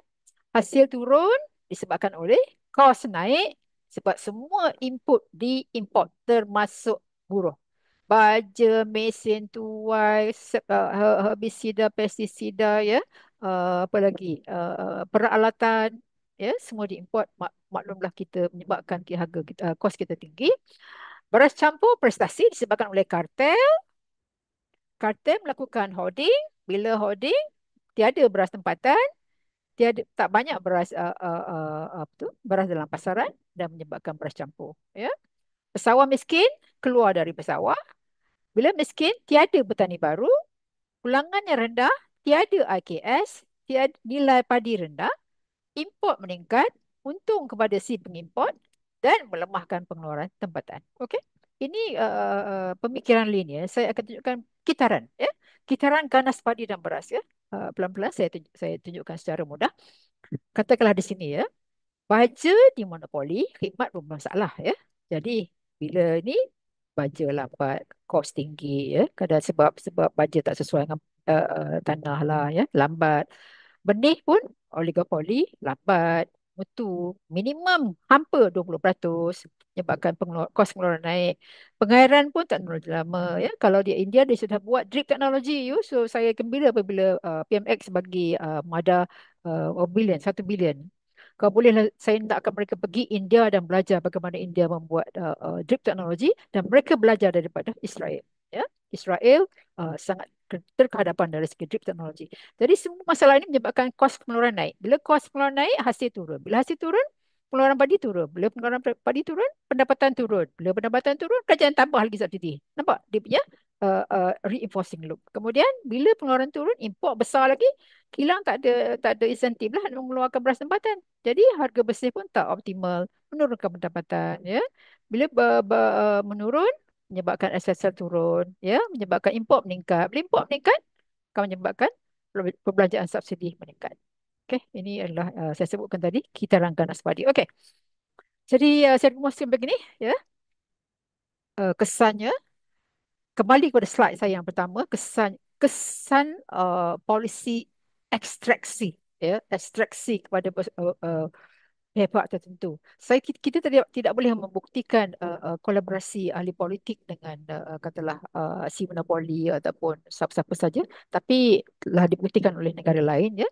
Hasil turun disebabkan oleh kos naik sebab semua input diimport termasuk buruh. Baja, mesin tuai, herbisida, pestisida, ya, apa lagi, peralatan, ya, semua diimport. Maklumlah kita menyebabkan harga kita, kos kita tinggi. Beras campur prestasi disebabkan oleh kartel. Kartel melakukan hoarding. Bila hoarding, tiada beras tempatan, tiada, tak banyak beras apa tu, beras dalam pasaran dan menyebabkan beras campur. Ya, pesawah miskin keluar dari pesawah. Bila miskin, tiada petani baru, pulangannya rendah, tiada IKS, tiada nilai padi rendah, import meningkat, untung kepada si pengimport dan melemahkan pengeluaran tempatan. Okey. Ini pemikiran linear. Saya akan tunjukkan kitaran, ya. Kitaran ganas padi dan beras, ya. Pelan-pelan saya tunjukkan secara mudah. Katakanlah di sini, ya. Baja dimonopoli, khidmat bermasalah, ya. Jadi bila ni baja lambat, kos tinggi, ya. Kadang sebab baja tak sesuai dengan tanah lah, ya, lambat. Benih pun oligopoli, lambat, mutu, minimum hampir 20%, menyebabkan kos pengeluaran naik. Pengairan pun tak teknologi lama, ya. Kalau di India dia sudah buat drip teknologi, you. So saya gembira apabila PMX bagi MADA bilion, 1 bilion. Kalau bolehlah saya nakkan mereka pergi India dan belajar bagaimana India membuat drip teknologi dan mereka belajar daripada Israel. Ya, Israel sangat terkehadapan dari segi drip teknologi. Jadi semua masalah ini menyebabkan kos pengeluaran naik. Bila kos pengeluaran naik, hasil turun. Bila hasil turun, pengeluaran padi turun. Bila pengeluaran padi turun, pendapatan turun. Bila pendapatan turun, kerajaan tambah lagi subsidi. Nampak dia punya reinforcing loop. Kemudian bila pengeluaran turun, import besar lagi, kilang tak ada insentif lah nak mengeluarkan beras tempatan. Jadi harga bersih pun tak optimal, menurunkan pendapatan, ya. Bila menurun, menyebabkan SSL turun, ya, menyebabkan import meningkat. Bila import meningkat, akan menyebabkan perbelanjaan subsidi meningkat. Okey, ini adalah saya sebutkan tadi kitaran ganas padi. Okey. Jadi saya rumuskan begini, ya. Kesannya kembali kepada slide saya yang pertama, kesan polisi ekstraksi, ya, ekstraksi kepada pihak tertentu. Kita tidak boleh membuktikan kolaborasi ahli politik dengan katalah si monopoli ataupun siapa-siapa saja, tapi telah dibuktikan oleh negara lain, ya,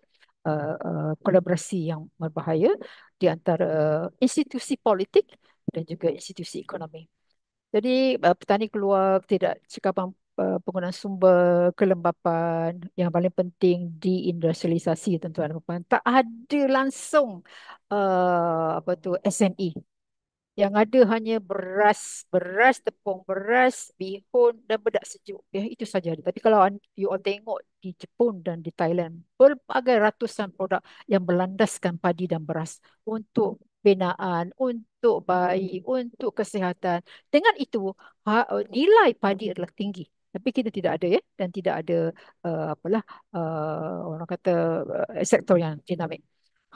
kolaborasi yang berbahaya di antara institusi politik dan juga institusi ekonomi. Jadi petani keluar tidak cekapan penggunaan sumber, kelembapan, yang paling penting deindustrialisasi tuan-tuan dan puan. Tak ada langsung apa tu SME. Yang ada hanya beras tepung, beras, bihun dan bedak sejuk. Ya, itu saja. Tapi kalau you all tengok di Jepun dan di Thailand, berbagai ratusan produk yang berlandaskan padi dan beras untuk binaan, untuk bayi, untuk kesihatan. Dengan itu, nilai padi adalah tinggi. Tapi kita tidak ada ya, dan tidak ada apalah orang kata sektor yang dinamik.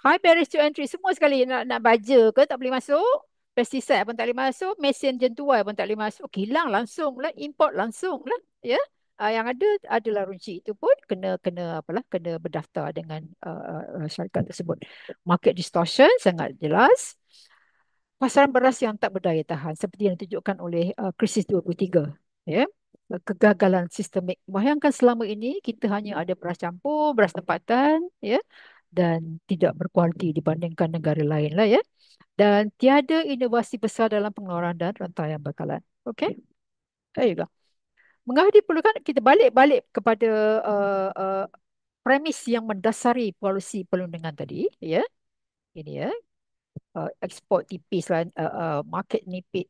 High barriers to entry semua sekali nak baja ke tak boleh masuk, pesticide pun tak boleh masuk, mesin jentuai pun tak boleh masuk, kilang langsung lah, import langsung lah, ya. Yang ada adalah runci itu pun kena kena apalah kena berdaftar dengan syarikat tersebut. Market distortion sangat jelas. Pasaran beras yang tak berdaya tahan seperti yang ditunjukkan oleh krisis 23, ya. Kegagalan sistemik. Bayangkan selama ini kita hanya ada beras campur, beras tempatan, ya, dan tidak berkualiti dibandingkan negara lain lah, ya. Dan tiada inovasi besar dalam pengeluaran dan rantaian bekalan. Okey? Baiklah. Mengapa diperlukan kita balik-balik kepada premis yang mendasari polisi perlindungan tadi, ya. Ini ya, ekspor tipis lah, market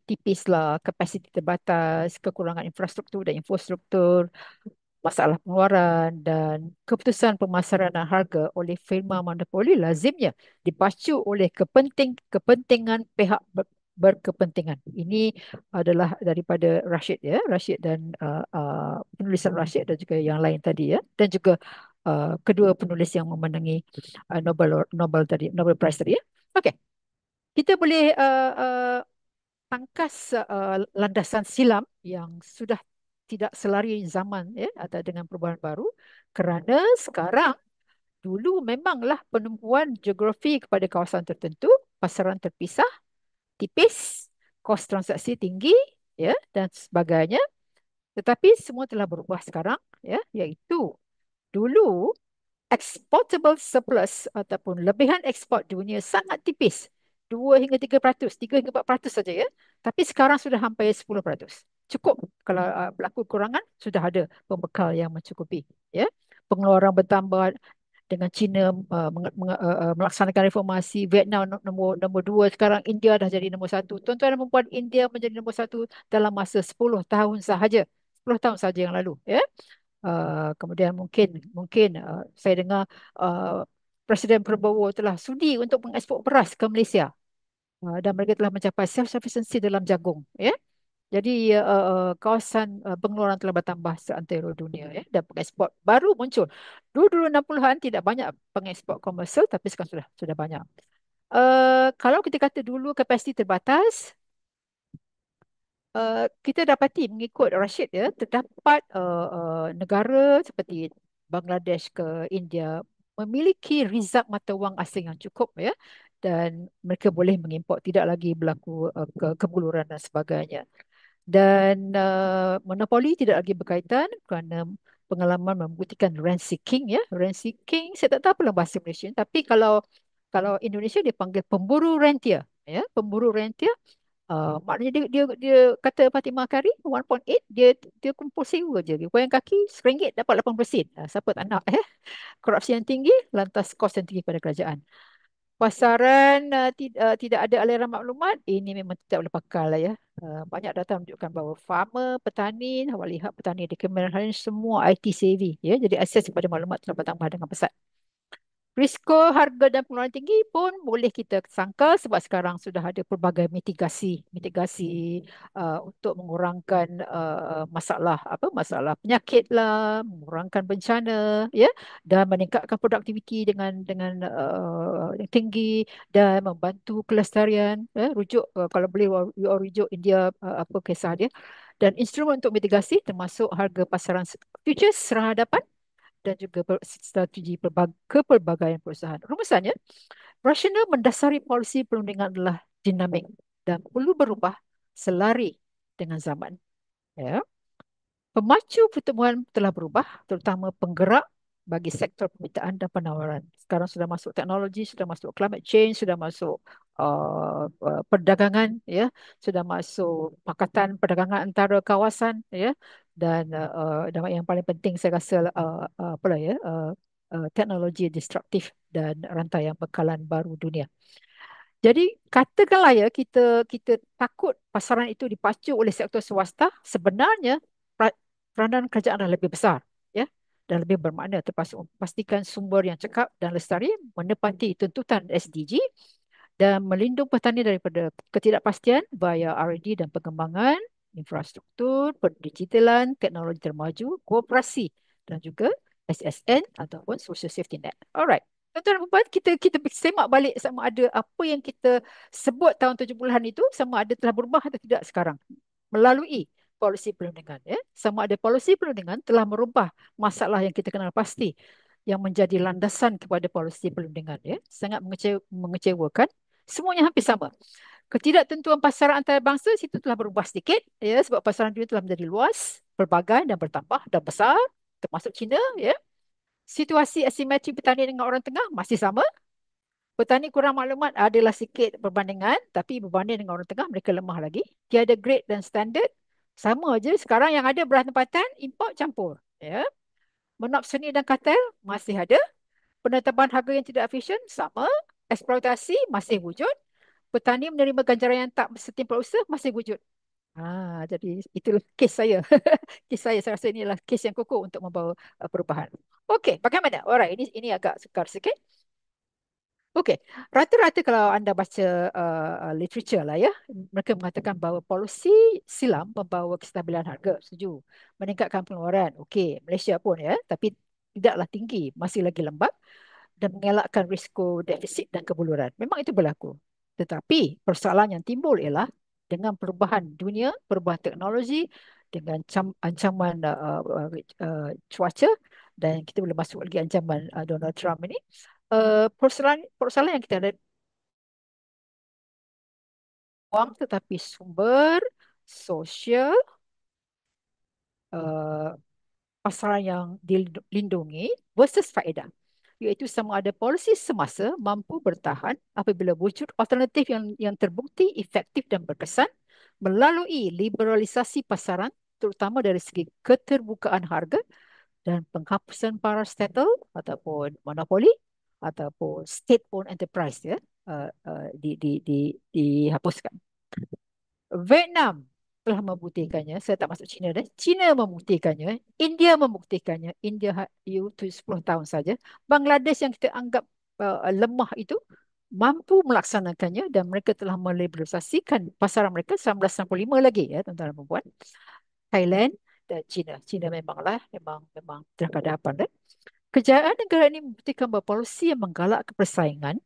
tipis lah, kapasiti terbatas, kekurangan infrastruktur dan infrastruktur, masalah pengeluaran dan keputusan pemasaran dan harga oleh firma monopoli lazimnya dipacu oleh kepentingan pihak berkepentingan. Ini adalah daripada Rashid, ya, Rashid dan penulisan Rashid dan juga yang lain tadi, ya, dan juga kedua penulis yang memenangi Nobel Prize tadi, ya. Okey, kita boleh pangkas landasan silam yang sudah tidak selari zaman, ya, atau dengan perubahan baru, kerana sekarang dulu memanglah penumpuan geografi kepada kawasan tertentu, pasaran terpisah, tipis, kos transaksi tinggi, ya, dan sebagainya. Tetapi semua telah berubah sekarang, ya, iaitu dulu exportable surplus ataupun lebihan ekspor dunia sangat tipis. 2 hingga 3%, 3 hingga 4% saja, ya. Tapi sekarang sudah hampir 10%. Cukup kalau berlaku kurangan, sudah ada pembekal yang mencukupi, ya. Pengeluaran bertambah dengan China melaksanakan reformasi, Vietnam nombor 2, sekarang India dah jadi nombor 1. Tuan-tuan dan puan, India menjadi nombor 1 dalam masa 10 tahun sahaja. 10 tahun sahaja yang lalu, ya. Kemudian mungkin saya dengar Presiden Prabowo telah sudi untuk mengekspor beras ke Malaysia, dan mereka telah mencapai self-sufficiency dalam jagung, ya. Jadi kawasan pengeluaran telah bertambah seantero dunia, ya, dan pengekspor baru muncul. Dulu 60-an tidak banyak pengekspor komersial, tapi sekarang sudah banyak. Kalau kita kata dulu kapasiti terbatas, kita dapati mengikut Rashid, ya, terdapat negara seperti Bangladesh ke India memiliki rizab mata wang asing yang cukup, ya, dan mereka boleh mengimport, tidak lagi berlaku kebuluran dan sebagainya. Dan monopoli tidak lagi berkaitan kerana pengalaman membuktikan rent seeking, ya. Rent seeking, saya tak tahu apa bahasa Malaysia, tapi kalau Indonesia dia panggil pemburu rentier, ya, pemburu rentier. Maknanya dia kata Fatimah Kari 1.8, dia kumpul sewa je. Dia goyang kaki RM1 dapat 80 sen. Siapa tak nak, korupsi yang tinggi, lantas kos yang tinggi pada kerajaan. Pasaran tidak ada aliran maklumat, ini memang tidak boleh pakai lah, ya. Banyak data menunjukkan bahawa farmer, petani, awak lihat petani di Kementerian semua IT savvy, ya. Jadi akses kepada maklumat telah bertambah dengan pesat. Risiko harga dan pengeluaran tinggi pun boleh kita sangka sebab sekarang sudah ada pelbagai mitigasi untuk mengurangkan masalah penyakit lah, mengurangkan bencana, ya, dan meningkatkan produktiviti dengan yang tinggi dan membantu kelestarian, ya. Rujuk kalau boleh rujuk India, apa kisah dia, dan instrumen untuk mitigasi termasuk harga pasaran futures serah hadapan dan juga strategi kepelbagaian perusahaan. Rumusannya, rasional mendasari polisi perundingan adalah dinamik dan perlu berubah selari dengan zaman, ya. Pemacu pertumbuhan telah berubah, terutama penggerak bagi sektor permintaan dan penawaran. Sekarang sudah masuk teknologi, sudah masuk climate change, sudah masuk perdagangan, ya, sudah masuk Pakatan Perdagangan Antara Kawasan, ya, dan yang paling penting saya rasa apa lah ya, teknologi disruptif dan rantaian bekalan baru dunia. Jadi katakanlah ya kita kita takut pasaran itu dipacu oleh sektor swasta, sebenarnya peranan kerajaan adalah lebih besar, ya, dan lebih bermakna termasuk memastikan sumber yang cekap dan lestari, menepati tuntutan SDG dan melindungi petani daripada ketidakpastian via R&D dan pengembangan infrastruktur, pendigitalan, teknologi termaju, kooperasi dan juga SSN ataupun social safety net. Alright. Tuan-tuan dan puan, kita semak balik sama ada apa yang kita sebut tahun 70-an itu sama ada telah berubah atau tidak sekarang melalui polisi perlindungan, ya. Sama ada polisi perlindungan telah merubah masalah yang kita kenal pasti yang menjadi landasan kepada polisi perlindungan, ya. Sangat mengecewakan. Semuanya hampir sama. Ketidaktentuan pasaran antarabangsa situ telah berubah sedikit, ya, sebab pasaran dunia telah menjadi luas, pelbagai dan bertambah dan besar, termasuk China, ya. Situasi asimetri petani dengan orang tengah masih sama. Petani kurang maklumat adalah sikit perbandingan, tapi berbanding dengan orang tengah mereka lemah lagi. Tiada grade dan standard, sama aja. Sekarang yang ada beras tempatan, import campur, ya. Menop seni dan kartel masih ada. Penetapan harga yang tidak efisien sama. Eksploitasi masih wujud. Petani menerima ganjaran yang tak setimpal usaha masih wujud. Jadi itulah kes saya. Kes saya rasa inilah kes yang kukuh untuk membawa perubahan. Okey, bagaimana? Alright, ini agak sukar sikit. Okey, rata-rata kalau anda baca literature lah, ya, mereka mengatakan bahawa polisi silam membawa kestabilan harga, setuju. Meningkatkan pengeluaran, okey. Malaysia pun, ya, tapi tidaklah tinggi, masih lagi lembat dan mengelakkan risiko defisit dan kebuluran. Memang itu berlaku. Tetapi persoalan yang timbul ialah dengan perubahan dunia, perubahan teknologi, dengan ancaman cuaca, dan kita boleh masuk lagi ancaman Donald Trump ini, persoalan yang kita ada wang tetapi sumber sosial, uh, pasaran yang dilindungi versus faedah, iaitu sama ada polisi semasa mampu bertahan apabila wujud alternatif yang terbukti efektif dan berkesan melalui liberalisasi pasaran, terutama dari segi keterbukaan harga dan penghapusan parastatal ataupun monopoli ataupun state owned enterprise, ya, dihapuskan. Vietnam telah membuktikannya. Saya tak masuk China dah. China membuktikannya. India membuktikannya. India itu 10 tahun saja. Bangladesh yang kita anggap lemah itu mampu melaksanakannya dan mereka telah meliberalisasikan pasaran mereka 1965 lagi, ya, tuan-tuan dan puan. Thailand dan China. China memang terhadapan dah. Kejayaan negara ini membuktikan bahawa polisi yang menggalakkan persaingan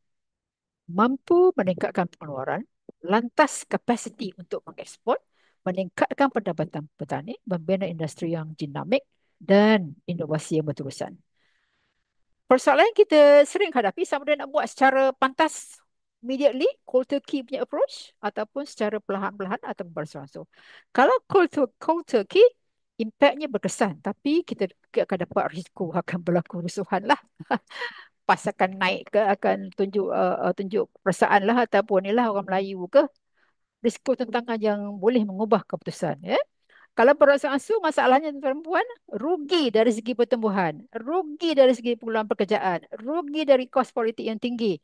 mampu meningkatkan pengeluaran, lantas kapasiti untuk mengekspor, meningkatkan pendapatan petani, membina industri yang dinamik dan inovasi yang berterusan. Persoalan yang kita sering hadapi sama ada nak buat secara pantas immediately, cold turkey punya approach, ataupun secara perlahan-lahan atau beransur-ansur. Kalau cold turkey, impaknya berkesan, tapi kita akan dapat risiko akan berlaku rusuhan lah. PAS akan naik ke, akan tunjuk perasaan lah ataupun inilah orang Melayu ke, risiko tantangan yang boleh mengubah keputusan, ya. Kalau beransur-ansur, masalahnya perempuan rugi dari segi pertumbuhan, rugi dari segi peluang pekerjaan, rugi dari kos politik yang tinggi,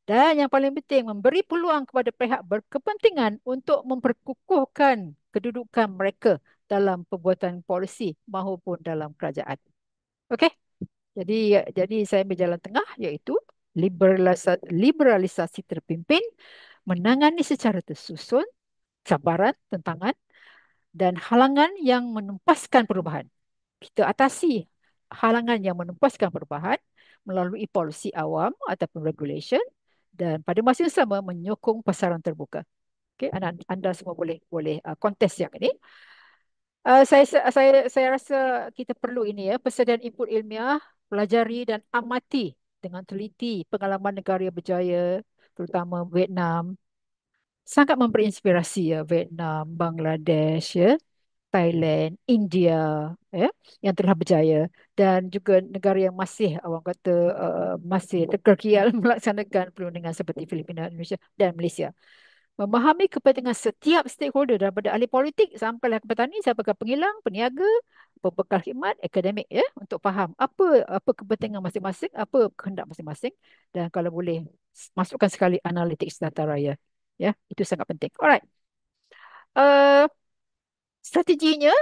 dan yang paling penting memberi peluang kepada pihak berkepentingan untuk memperkukuhkan kedudukan mereka dalam pembuatan polisi maupun dalam kerajaan. Okey? Jadi saya ambil jalan tengah, iaitu liberalisasi terpimpin, menangani secara tersusun cabaran, tantangan dan halangan yang menempaskan perubahan. Kita atasi halangan yang menempaskan perubahan melalui polisi awam ataupun regulation dan pada masa yang sama menyokong pasaran terbuka. Okay, anda semua boleh kontes yang ini. Saya rasa kita perlu ini, ya, persediaan input ilmiah, pelajari dan amati dengan teliti pengalaman negara yang berjaya, terutama Vietnam. Sangat memberi inspirasi, ya, Vietnam, Bangladesh, ya. Thailand, India, ya, yang telah berjaya, dan juga negara yang masih orang kata masih terkerkial melaksanakan perundingan seperti Filipina, Indonesia dan Malaysia. Memahami kepentingan setiap stakeholder daripada ahli politik sampailah ke petani, sampai ke pengilang, peniaga, pembekal khidmat, akademik, ya, untuk faham apa kepentingan masing-masing, apa kehendak masing-masing, dan kalau boleh masukkan sekali analitik data raya. Ya, itu sangat penting. Alright. Uh, Strateginya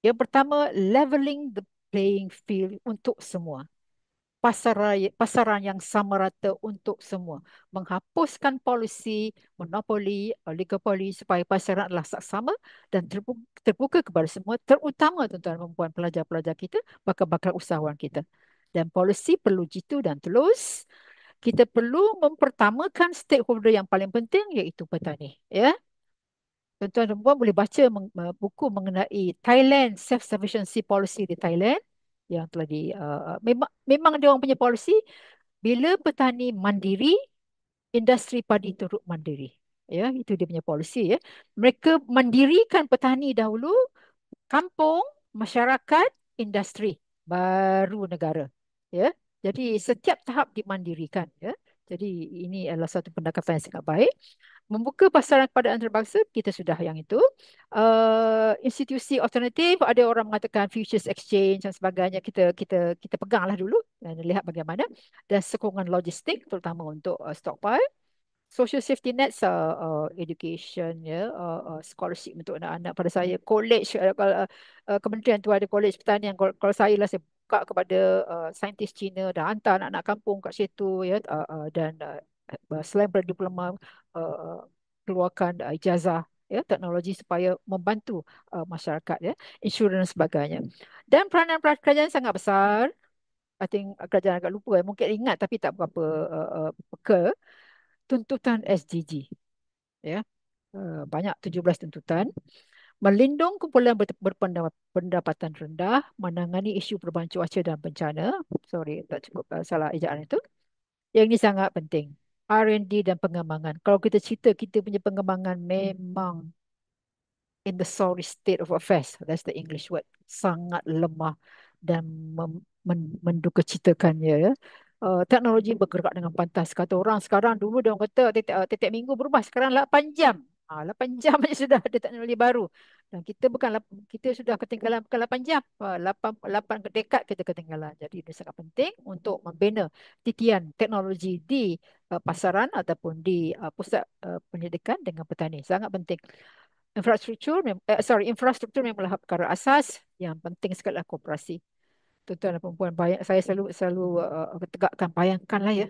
yang pertama, leveling the playing field untuk semua. Pasaran yang sama rata untuk semua. Menghapuskan polisi, monopoli, oligopoli supaya pasaran adalah sama dan terbuka kepada semua, terutama tuan-tuan dan puan pelajar-pelajar kita, bakal-bakal usahawan kita. Dan polisi perlu jitu dan telus. Kita perlu mempertamakan stakeholder yang paling penting, iaitu petani. Ya, tuan-tuan dan puan boleh baca buku mengenai Thailand Self-Sufficiency Policy di Thailand yang telah memang dia orang punya policy, bila petani mandiri, industri padi turut mandiri. Ya, itu dia punya policy, ya. Mereka mandirikan petani dahulu, kampung, masyarakat, industri, baru negara. Ya. Jadi setiap tahap dimandirikan, ya. Jadi ini adalah satu pendekatan yang sangat baik. Membuka pasaran kepada antarabangsa, kita sudah yang itu. Institusi alternatif, ada orang mengatakan futures exchange dan sebagainya, kita peganglah dulu dan lihat bagaimana. Dan sokongan logistik terutama untuk stockpile. Social safety nets, education, ya, scholarship untuk anak-anak. Pada saya college, kalau kementerian tu ada college pertanian, kalau saya lah, saya buka kepada saintis Cina dan hantar anak-anak kampung kat situ, ya, dan selain pada diploma, keluarkan ijazah, ya, teknologi supaya membantu masyarakat, ya, insurans dan sebagainya. Dan peranan kerajaan sangat besar. I think kerajaan agak lupa, mungkin ingat tapi tak berapa peka. Tuntutan SDG, ya, banyak 17 tuntutan. Melindung kumpulan berpendapatan rendah, menangani isu perubahan cuaca dan bencana. Sorry, tak cukup salah ejaan itu. Yang ini sangat penting. R&D dan pengembangan. Kalau kita cerita kita punya pengembangan memang in the sorry state of affairs, that's the English word, sangat lemah dan menduka citakannya, ya. Teknologi bergerak dengan pantas. Kata orang sekarang, dulu dia orang kata tiap minggu berubah, sekarang 8 jam. 8 jam aja sudah ada teknologi baru. Dan kita kita sudah ketinggalan bukan 8 jam, 8 dekad kita ketinggalan. Jadi ini sangat penting untuk membina titian teknologi di pasaran ataupun di pusat pendidikan dengan petani. Sangat penting. Infrastruktur memanglah perkara asas, yang penting sekali adalah koperasi. Tuan-tuan dan perempuan, saya selalu tegakkan, bayangkanlah, ya,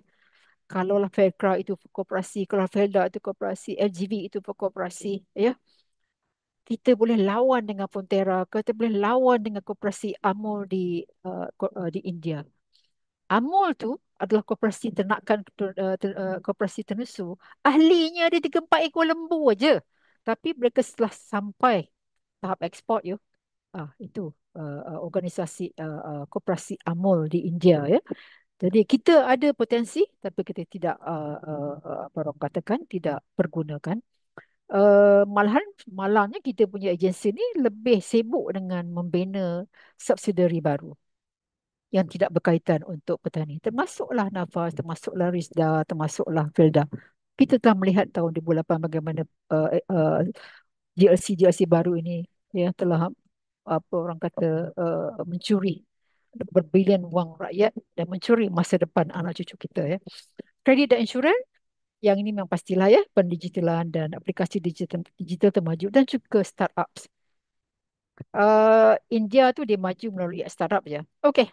kalau lah Felcra itu koperasi, kalau Felda itu koperasi, LGV itu koperasi, ya, kita boleh lawan dengan Fonterra, kita boleh lawan dengan koperasi Amul di India. Amul tu adalah koperasi ternakan, koperasi tenusu. Ahlinya ada 3-4 ekor lembu aja. Tapi mereka setelah sampai tahap ekspor, ya, itu organisasi koperasi Amul di India, ya. Jadi kita ada potensi tapi kita tidak apa orang katakan, tidak pergunakan. Malangnya kita punya agensi ni lebih sibuk dengan membina subsidiary baru yang tidak berkaitan untuk petani. Termasuklah Nafas, termasuklah Risda, termasuklah Felda. Kita telah melihat tahun 2008 bagaimana GLC baru ini, ya, telah apa orang kata mencuri berbilion wang rakyat dan mencuri masa depan anak cucu kita, ya. Kredit dan insurans, yang ini memang pastilah, ya, pendigitalan dan aplikasi digital termaju dan juga startups. India tu dia maju melalui startup, ya. Okey.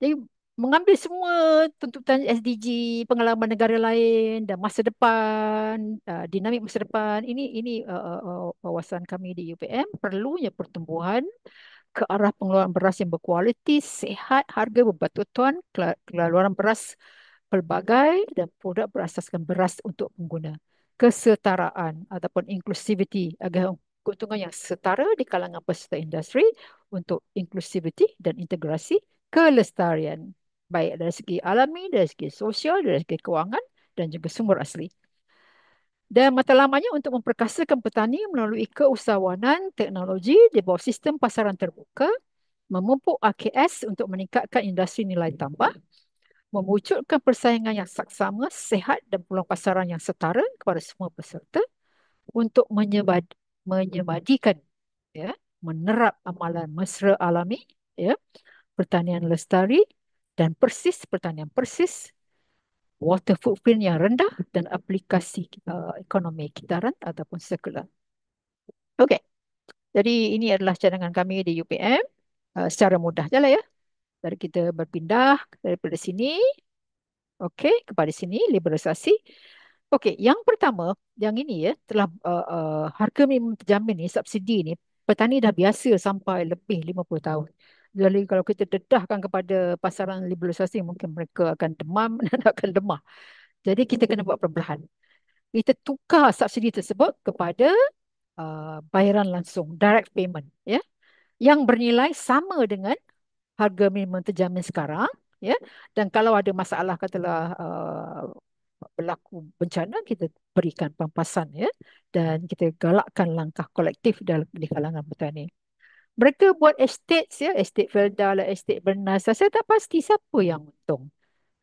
Jadi mengambil semua tuntutan SDG, pengalaman negara lain dan masa depan, dinamik masa depan, ini wawasan kami di UPM, perlunya pertumbuhan ke arah pengeluaran beras yang berkualiti, sihat, harga berbatuan, keluaran beras pelbagai dan produk berasaskan beras untuk pengguna. Kesetaraan ataupun inclusivity, agar keuntungan yang setara di kalangan peserta industri untuk inclusivity dan integrasi kelestarian, baik dari segi alami, dari segi sosial, dari segi kewangan dan juga sumber asli. Dan matlamanya untuk memperkasakan petani melalui keusahawanan teknologi di bawah sistem pasaran terbuka, memupuk AKS untuk meningkatkan industri nilai tambah, mewujudkan persaingan yang saksama, sehat dan peluang pasaran yang setara kepada semua peserta untuk menyemadikan, ya, menerap amalan mesra alami, ya, pertanian lestari dan persis, pertanian persis, water footprint yang rendah dan aplikasi ekonomi kitaran ataupun sirkular. Okey, jadi ini adalah cadangan kami di UPM secara mudah je lah ya. Dari kita berpindah daripada sini, okey, kepada sini, liberalisasi. Okey, yang pertama, yang ini ya, telah harga minimum terjamin ni, subsidi ni, petani dah biasa sampai lebih 50 tahun. Jadi kalau kita dedahkan kepada pasaran liberalisasi, mungkin mereka akan demam dan akan lemah. Jadi kita kena buat perlahan. Kita tukar subsidi tersebut kepada bayaran langsung, direct payment, ya, yang bernilai sama dengan harga minimum terjamin sekarang, ya. Dan kalau ada masalah, katalah berlaku bencana, kita berikan pampasan, ya, dan kita galakkan langkah kolektif di kalangan petani. Mereka buat estate, ya, estate Felda lah, estate Bernas. Saya tak pasti siapa yang untung.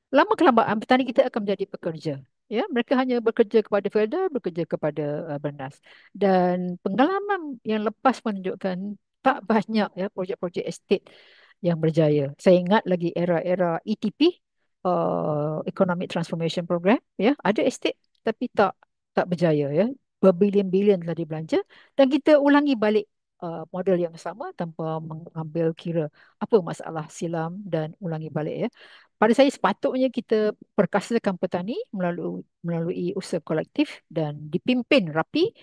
Lama kelamaan petani kita akan menjadi pekerja. Ya, mereka hanya bekerja kepada Felda, bekerja kepada Bernas. Dan pengalaman yang lepas menunjukkan tak banyak ya projek-projek estate yang berjaya. Saya ingat lagi era-era ETP, Economic Transformation Program, ya, ada estate tapi tak berjaya, ya. Berbilion-bilion telah dibelanja dan kita ulangi balik model yang sama tanpa mengambil kira apa masalah silam dan ulangi balik, ya. Pada saya sepatutnya kita perkasakan petani melalui usaha kolektif dan dipimpin rapi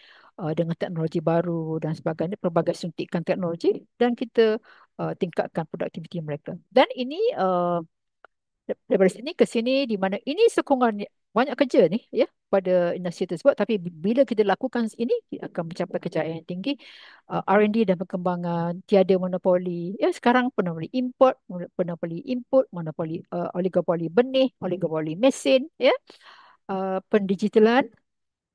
dengan teknologi baru dan sebagainya, pelbagai suntikan teknologi, dan kita tingkatkan produktiviti mereka. Dan ini daripada sini ke sini, di mana ini sokongan banyak kerja ni ya pada industri tersebut, tapi bila kita lakukan ini kita akan mencapai kejayaan yang tinggi. R&D dan perkembangan, tiada monopoli ya. Sekarang monopoli import, monopoli oligopoli benih, oligopoli mesin, ya. Pendigitalan.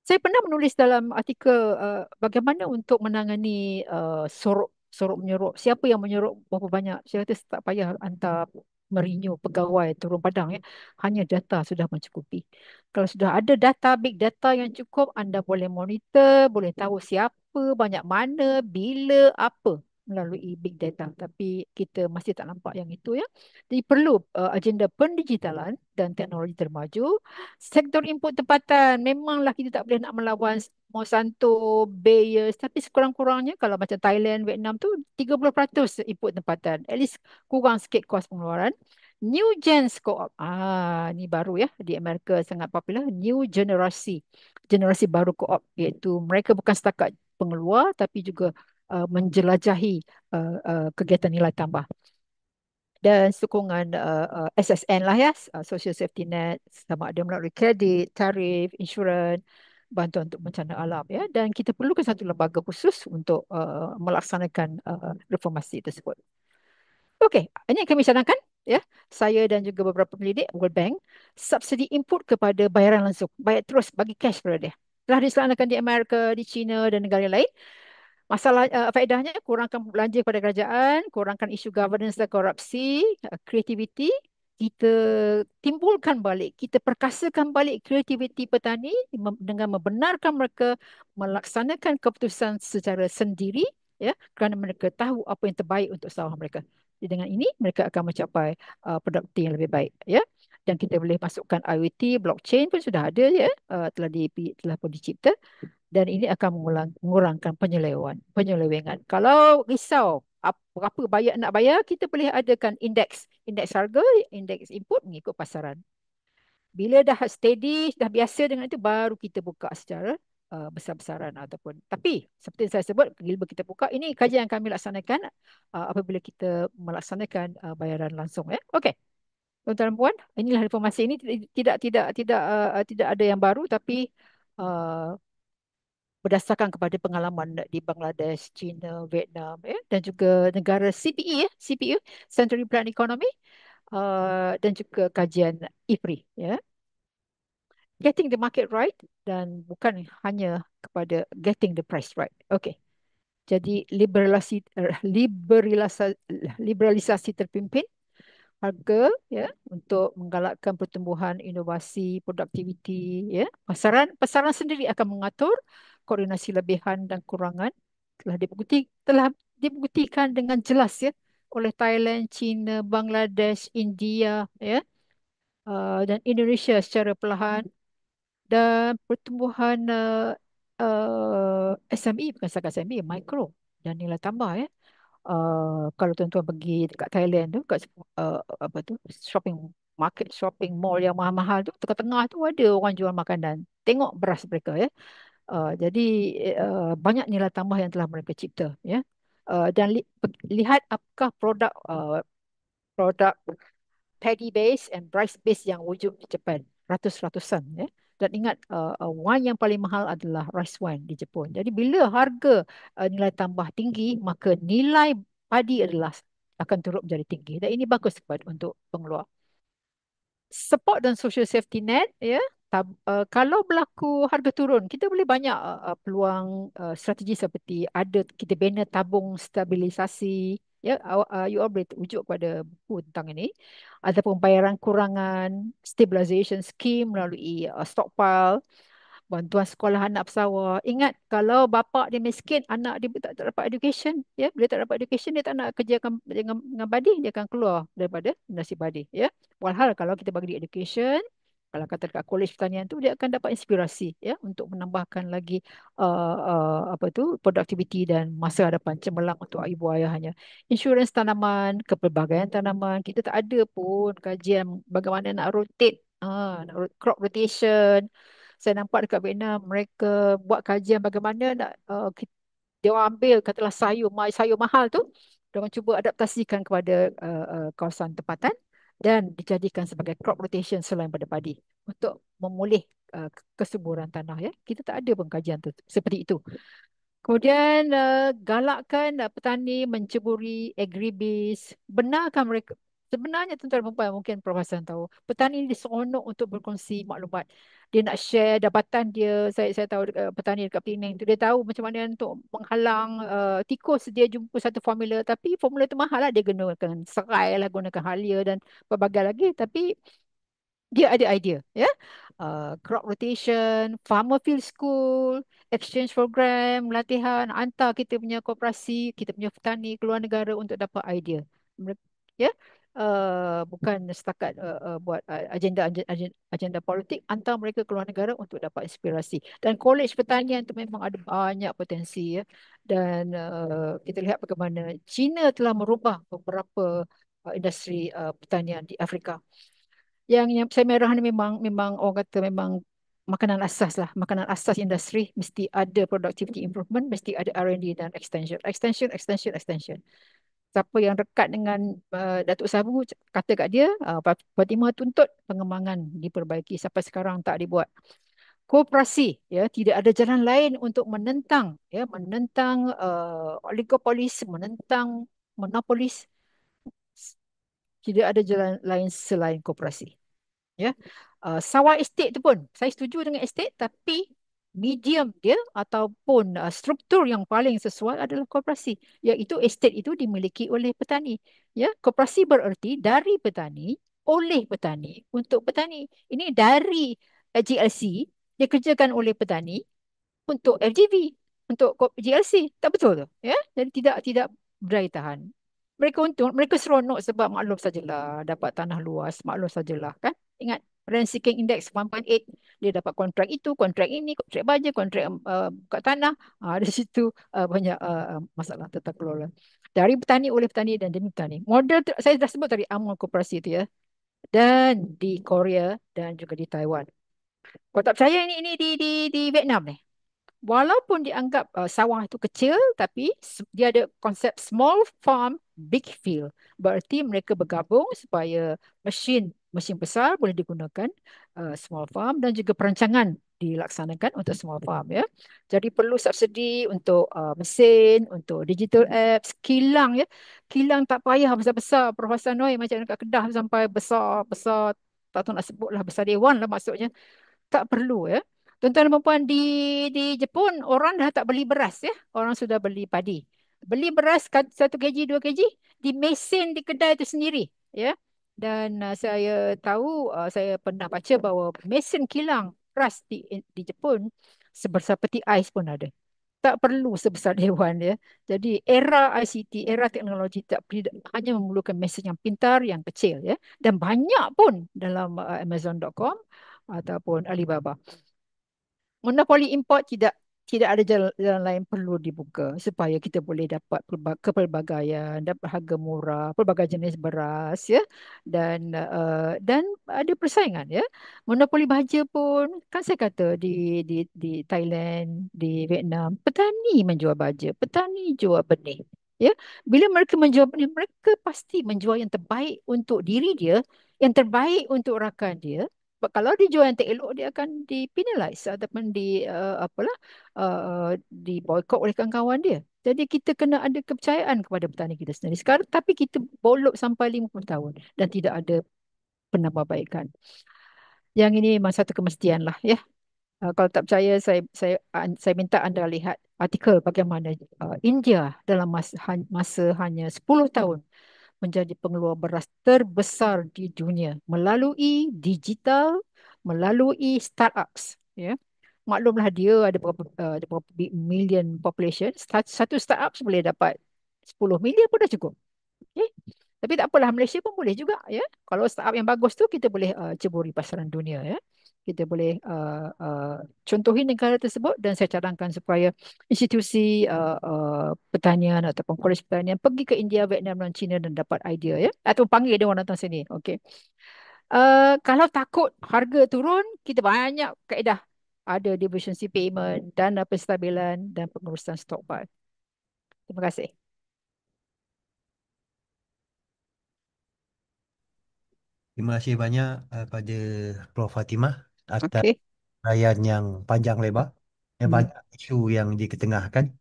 Saya pernah menulis dalam artikel bagaimana untuk menangani sorok menyerok. Siapa yang menyerok berapa banyak? Saya kata tak payah hantar merinyu pegawai turun padang, ya. Hanya data sudah mencukupi. Kalau sudah ada data, big data yang cukup, anda boleh monitor, boleh tahu siapa, banyak mana, bila, apa melalui big data. Tapi kita masih tak nampak yang itu, ya. Jadi perlu agenda pendigitalan dan teknologi termaju. Sektor input tempatan, memanglah kita tak boleh nak melawan Monsanto, Bayer, tapi sekurang-kurangnya kalau macam Thailand, Vietnam tu 30% input tempatan. At least kurang sikit kos pengeluaran. New Gens Co-op. Ni baru ya, di Amerika sangat popular. New generasi. Generasi baru Co-op, iaitu mereka bukan setakat pengeluar tapi juga menjelajahi kegiatan nilai tambah. Dan sokongan SSN lah ya, Social Safety Net, sama ada melalui kredit, tarif, insurans, bantuan untuk bencana alam, ya. Dan kita perlukan satu lembaga khusus untuk melaksanakan reformasi tersebut. Okey, ini yang kami cadangkan, ya. Saya dan juga beberapa pendidik World Bank, subsidi input kepada bayaran langsung. Bayar terus, bagi cash kepada dia. Telah dilaksanakan di Amerika, di China dan negara lain. Masalah faedahnya, kurangkan belanja kepada kerajaan, kurangkan isu governance dan korupsi, kreativiti. Kita timbulkan balik, kita perkasakan balik kreativiti petani dengan membenarkan mereka melaksanakan keputusan secara sendiri, ya, kerana mereka tahu apa yang terbaik untuk sawah mereka. Jadi dengan ini mereka akan mencapai produktiviti yang lebih baik, ya. Dan kita boleh masukkan IoT, blockchain pun sudah ada, ya, telah pun dicipta. Dan ini akan mengurangkan penyelewengan. Kalau risau berapa nak bayar, kita boleh adakan indeks harga, indeks input mengikut pasaran. Bila dah steady, dah biasa dengan itu, baru kita buka secara besar-besaran ataupun. Tapi seperti yang saya sebut, bila kita buka, ini kajian yang kami laksanakan apabila kita melaksanakan bayaran langsung, ya. Okey. Tuan-tuan dan puan, inilah informasi ini, tidak ada yang baru, tapi berdasarkan kepada pengalaman di Bangladesh, China, Vietnam, ya, dan juga negara CPE, ya, CPU, Central Plan Economy, dan juga kajian IPRI, ya. getting the market right dan bukan hanya kepada getting the price right. Okay. Jadi liberalisasi terpimpin harga ya untuk menggalakkan pertumbuhan inovasi, produktiviti ya. Pasaran sendiri akan mengatur koordinasi lebihan dan kurangan telah dibuktikan dengan jelas ya oleh Thailand, China, Bangladesh, India ya dan Indonesia secara perlahan dan pertumbuhan SME bukan setakat SME, mikro dan nilai tambah ya. Kalau tuan-tuan pergi dekat Thailand tu, kat apa tu shopping market, shopping mall yang mahal-mahal tu, tengah-tengah tu ada orang jual makanan. Tengok beras mereka ya. Jadi banyak nilai tambah yang telah mereka cipta ya. Dan lihat apakah produk paddy base and rice base yang wujud di Jepun, ratus-ratusan ya. Dan ingat wine yang paling mahal adalah rice wine di Jepun. Jadi bila harga nilai tambah tinggi, maka nilai padi adalah akan turut menjadi tinggi. Dan ini bagus kepada untuk pengeluar. Support dan social safety net ya. Kalau berlaku harga turun, kita boleh banyak peluang strategi seperti ada kita bina tabung stabilisasi ya. You all boleh ujuk pada buku tentang ini. Ada pembayaran kurangan, stabilization scheme melalui stockpile, bantuan sekolah anak pesawat. Ingat kalau bapa dia miskin, anak dia tak dapat education, ya. Bila tak dapat education dia tak nak kerja dengan badi, dia akan keluar daripada nasib badi, ya. Walhal kalau kita bagi dia education, kalau kata dekat kolej pertanian tu dia akan dapat inspirasi ya untuk menambahkan lagi apa tu produktiviti dan masa hadapan cemerlang untuk ibu ayahnya. Insurans tanaman, kepelbagaian tanaman, kita tak ada pun kajian bagaimana nak rotate crop rotation. Saya nampak dekat Vietnam mereka buat kajian bagaimana nak dia orang ambil katalah sayur mahal tu, dia orang cuba adaptasikan kepada kawasan tempatan dan dijadikan sebagai crop rotation selain pada padi untuk memulih kesuburan tanah ya. Kita tak ada pun kajian tu seperti itu. Kemudian galakkan petani menceburi agribis. Benarkah mereka sebenarnya tuan-tuan dan puan mungkin Prof Hassan tahu petani ini seronok untuk berkongsi maklumat. Dia nak share dapatan dia. Saya tahu petani dekat Penang tu dia tahu macam mana untuk menghalang tikus. Dia jumpa satu formula tapi formula tu mahal lah, dia gunakan serai lah, gunakan halia dan pelbagai lagi, tapi dia ada idea ya. Crop rotation, farmer field school, exchange program, latihan hantar kita punya koperasi, kita punya petani keluar negara untuk dapat idea. Ya. Bukan setakat buat agenda politik, hantar mereka keluar negara untuk dapat inspirasi. Dan kolej pertanian tu memang ada banyak potensi ya. Dan kita lihat bagaimana China telah merubah beberapa industri pertanian di Afrika. Yang saya merah ni memang orang kata memang makanan asas lah. Makanan asas industri mesti ada productivity improvement, mesti ada R&D dan extension. Extension. Siapa yang dekat dengan Datuk Sabu kata kat dia, Fatimah tuntut pengembangan diperbaiki. Sampai sekarang tak dibuat. Koperasi ya, tidak ada jalan lain untuk menentang oligopolis, menentang monopolis. Tidak ada jalan lain selain koperasi. Ya, sawah estate tu pun saya setuju dengan estate, tapi medium dia ataupun struktur yang paling sesuai adalah koperasi, iaitu estate itu dimiliki oleh petani. Ya, koperasi bererti dari petani, oleh petani, untuk petani. Ini dari GLC dikerjakan oleh petani untuk FGV, untuk GLC. Tak betul tu, ya. Jadi tidak berdaya tahan. Mereka untung, mereka seronok sebab maklum sajalah dapat tanah luas, maklum sajalah kan. Ingat rent seeking index 1.8, dia dapat kontrak itu, kontrak ini, kontrak baja, kontrak buka tanah. Di situ banyak masalah tata kelola. Dari petani, oleh petani dan demi petani. Model saya dah sebut tadi Amul Koperasi itu ya. Dan di Korea dan juga di Taiwan. Kalau tak percaya ini di Vietnam ni. Walaupun dianggap sawah itu kecil, tapi dia ada konsep small farm, big field. Berarti mereka bergabung supaya mesin besar boleh digunakan small farm dan juga perancangan dilaksanakan untuk small farm ya. Jadi perlu subsidi untuk mesin, untuk digital apps, kilang ya. Kilang tak payah besar-besar Prof. Noi macam dekat Kedah sampai besar-besar, tak tahu nak sebut lah, besar dewan lah maksudnya. Tak perlu ya. Tuan-tuan dan puan, di Jepun orang dah tak beli beras ya. Orang sudah beli padi. Beli beras 1 kg, 2 kg di mesin di kedai itu sendiri ya. Dan saya tahu, saya pernah baca bahawa mesin kilang beras di Jepun sebesar peti ais pun ada. Tak perlu sebesar dewan ya. Jadi era ICT, era teknologi hanya memerlukan mesin yang pintar, yang kecil ya. Dan banyak pun dalam Amazon.com ataupun Alibaba. Monopoli import tidak ada jalan lain perlu dibuka supaya kita boleh dapat kepelbagaian, dapat harga murah, pelbagai jenis beras ya, dan ada persaingan ya. Monopoli baja pun kan saya kata di Thailand, di Vietnam, petani menjual baja, petani jual benih. Ya, bila mereka menjual benih, mereka pasti menjual yang terbaik untuk diri dia, yang terbaik untuk rakan dia. Sebab kalau dia jual yang tak elok, dia akan dipenalize ataupun di boycott oleh kawan-kawan dia. Jadi kita kena ada kepercayaan kepada petani kita sendiri. Sekarang tapi kita bolok sampai 50 tahun dan tidak ada penambahbaikan. Yang ini memang satu kemestian lah ya. Kalau tak percaya, saya minta anda lihat artikel bagaimana India dalam masa hanya 10 tahun menjadi pengeluar beras terbesar di dunia melalui digital, melalui startups. Ya, maklumlah dia ada berapa million population. Satu startup boleh dapat 10 million pun dah cukup. Okay? Tapi tak apalah, Malaysia pun boleh juga ya. Kalau startup yang bagus tu kita boleh ceburi pasaran dunia ya. Kita boleh contohi negara tersebut dan saya cadangkan supaya institusi pertanian ataupun kolej pertanian pergi ke India, Vietnam dan China dan dapat idea ya. Atau panggil dia orang datang sini. Okey. Kalau takut harga turun, kita banyak kaedah. Ada deficiency payment, dana penstabilan dan pengurusan stok bar. Terima kasih. Terima kasih banyak pada Prof. Fatimah atas Okey. rayaan yang panjang lebar. Hmm. Banyak isu yang diketengahkan.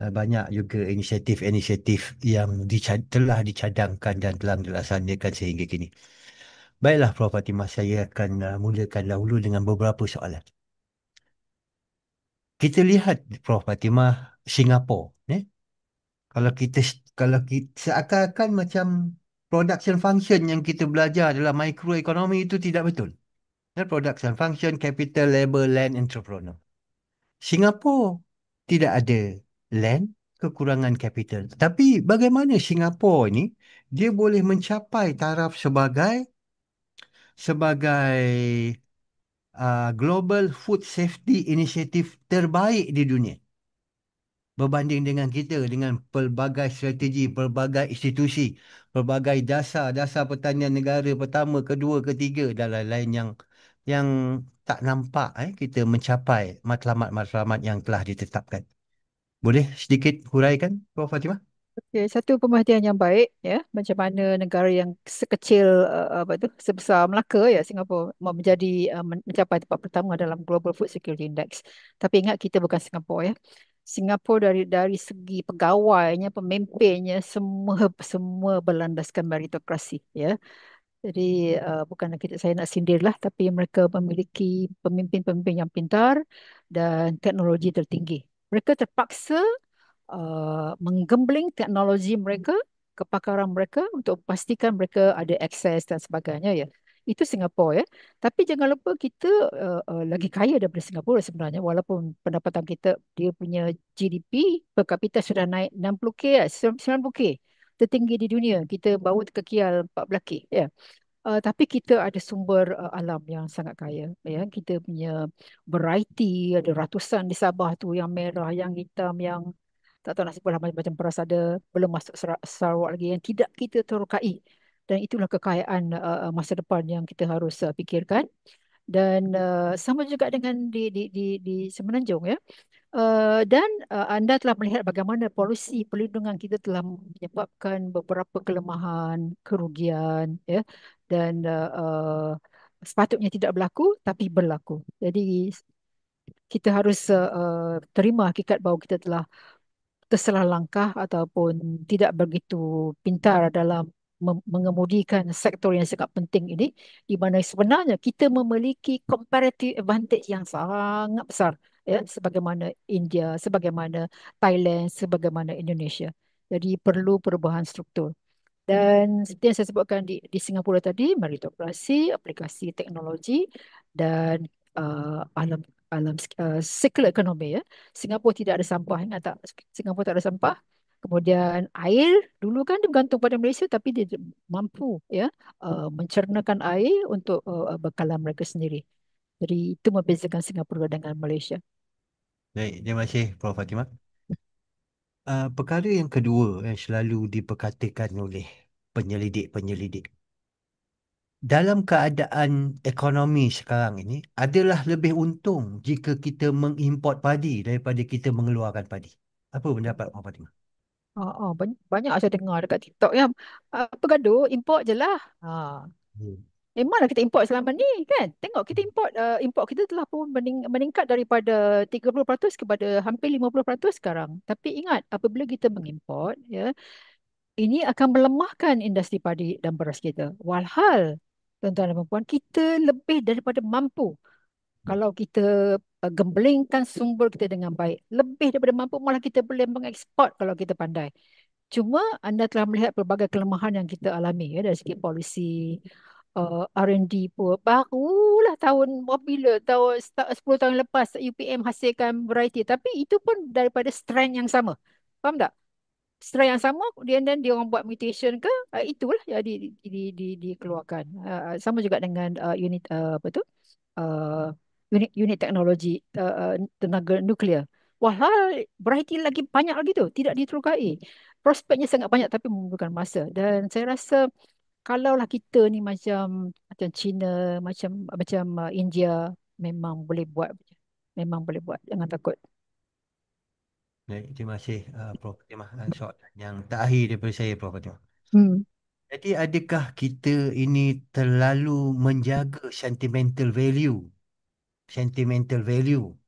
Banyak juga inisiatif-inisiatif yang telah dicadangkan dan telah dilaksanakan sehingga kini. Baiklah Prof. Fatimah, saya akan mulakan dahulu dengan beberapa soalan. Kita lihat Prof. Fatimah, Singapura, Kalau kita seakan-akan macam production function yang kita belajar dalam microeconomy itu tidak betul. Production function, capital, labor, land, entrepreneur. Singapura tidak ada land, kekurangan capital. Tapi bagaimana Singapura ini dia boleh mencapai taraf sebagai Global Food Safety Initiative terbaik di dunia berbanding dengan kita dengan pelbagai strategi, pelbagai institusi, pelbagai dasar pertanian negara pertama, kedua, ketiga dan lain-lain yang tak nampak kita mencapai matlamat-matlamat yang telah ditetapkan. Boleh sedikit huraikan, Prof. Fatimah? Okay, satu pemerhatian yang baik ya, macam mana negara yang sekecil sebesar Melaka ya, Singapura mau menjadi mencapai tempat pertama dalam Global Food Security Index. Tapi ingat kita bukan Singapura ya. Singapura dari segi pegawainya, pemimpinnya semua berlandaskan meritokrasi ya. Jadi bukanlah saya nak sindir lah, tapi mereka memiliki pemimpin-pemimpin yang pintar dan teknologi tertinggi. Mereka terpaksa menggembling teknologi mereka, kepakaran mereka untuk pastikan mereka ada akses dan sebagainya ya. Itu Singapura ya. Tapi jangan lupa kita lagi kaya daripada Singapura sebenarnya, walaupun pendapatan kita, dia punya GDP per kapita sudah naik 60K ya, 90K. Tertinggi di dunia. Kita baru terkekial 14K ya. Tapi kita ada sumber alam yang sangat kaya ya. Kita punya variety, ada ratusan di Sabah tu, yang merah, yang hitam, yang tak tahu nasib lah, macam beras ada, belum masuk Sarawak lagi yang tidak kita terokai. Dan itulah kekayaan masa depan yang kita harus fikirkan. Dan sama juga dengan di Semenanjung ya. Dan anda telah melihat bagaimana polisi pelindungan kita telah menyebabkan beberapa kelemahan, kerugian ya, dan sepatutnya tidak berlaku tapi berlaku. Jadi kita harus terima hakikat bahawa kita telah tersalah langkah ataupun tidak begitu pintar dalam mengemudikan sektor yang sangat penting ini, di mana sebenarnya kita memiliki comparative advantage yang sangat besar, ya, sebagaimana India, sebagaimana Thailand, sebagaimana Indonesia. Jadi perlu perubahan struktur. Dan seperti yang saya sebutkan di Singapura tadi, meritokrasi, aplikasi teknologi, dan alam alam circular ekonomi, ya. Singapura tidak ada sampah, ingat tak? Singapura tak ada sampah. Kemudian air dulu kan dia bergantung pada Malaysia, tapi dia mampu, ya, mencernakan air untuk bekalan mereka sendiri. Jadi itu membezakan Singapura dengan Malaysia. Baik, terima kasih Prof. Fatimah. Perkara yang kedua yang selalu diperkatakan oleh penyelidik-penyelidik dalam keadaan ekonomi sekarang ini adalah lebih untung jika kita mengimport padi daripada kita mengeluarkan padi. Apa pendapat Prof. Fatimah? Banyak saya dengar dekat TikTok yang apa gaduh, import je lah. Hmm. Memanglah kita import selama ni kan. Tengok kita import kita telah pun meningkat daripada 30% kepada hampir 50% sekarang. Tapi ingat, apabila kita mengimport, ya, ini akan melemahkan industri padi dan beras kita. Walhal, tuan-tuan dan puan, kita lebih daripada mampu kalau kita gembelengkan sumber kita dengan baik. Lebih daripada mampu, malah kita boleh mengeksport kalau kita pandai. Cuma anda telah melihat pelbagai kelemahan yang kita alami, ya, dari segi polisi, R&D pun. Barulah bila tahun 10 tahun lepas UPM hasilkan variety. Tapi itu pun daripada strain yang sama. Faham tak? Strain yang sama, dan dia orang buat mutation ke, itulah yang dikeluarkan. Sama juga dengan unit apa tu? uh, unit teknologi tenaga nuklear. Walhal variety lagi banyak lagi tu, tidak diterukai. Prospeknya sangat banyak tapi memerlukan masa. Dan saya rasa kalaulah kita ni macam China, macam India, memang boleh buat. Memang boleh buat. Jangan takut. Baik, terima kasih Prof. Fatimah. Soalan yang terakhir daripada saya Prof. Fatimah. Hmm. Jadi adakah kita ini terlalu menjaga sentimental value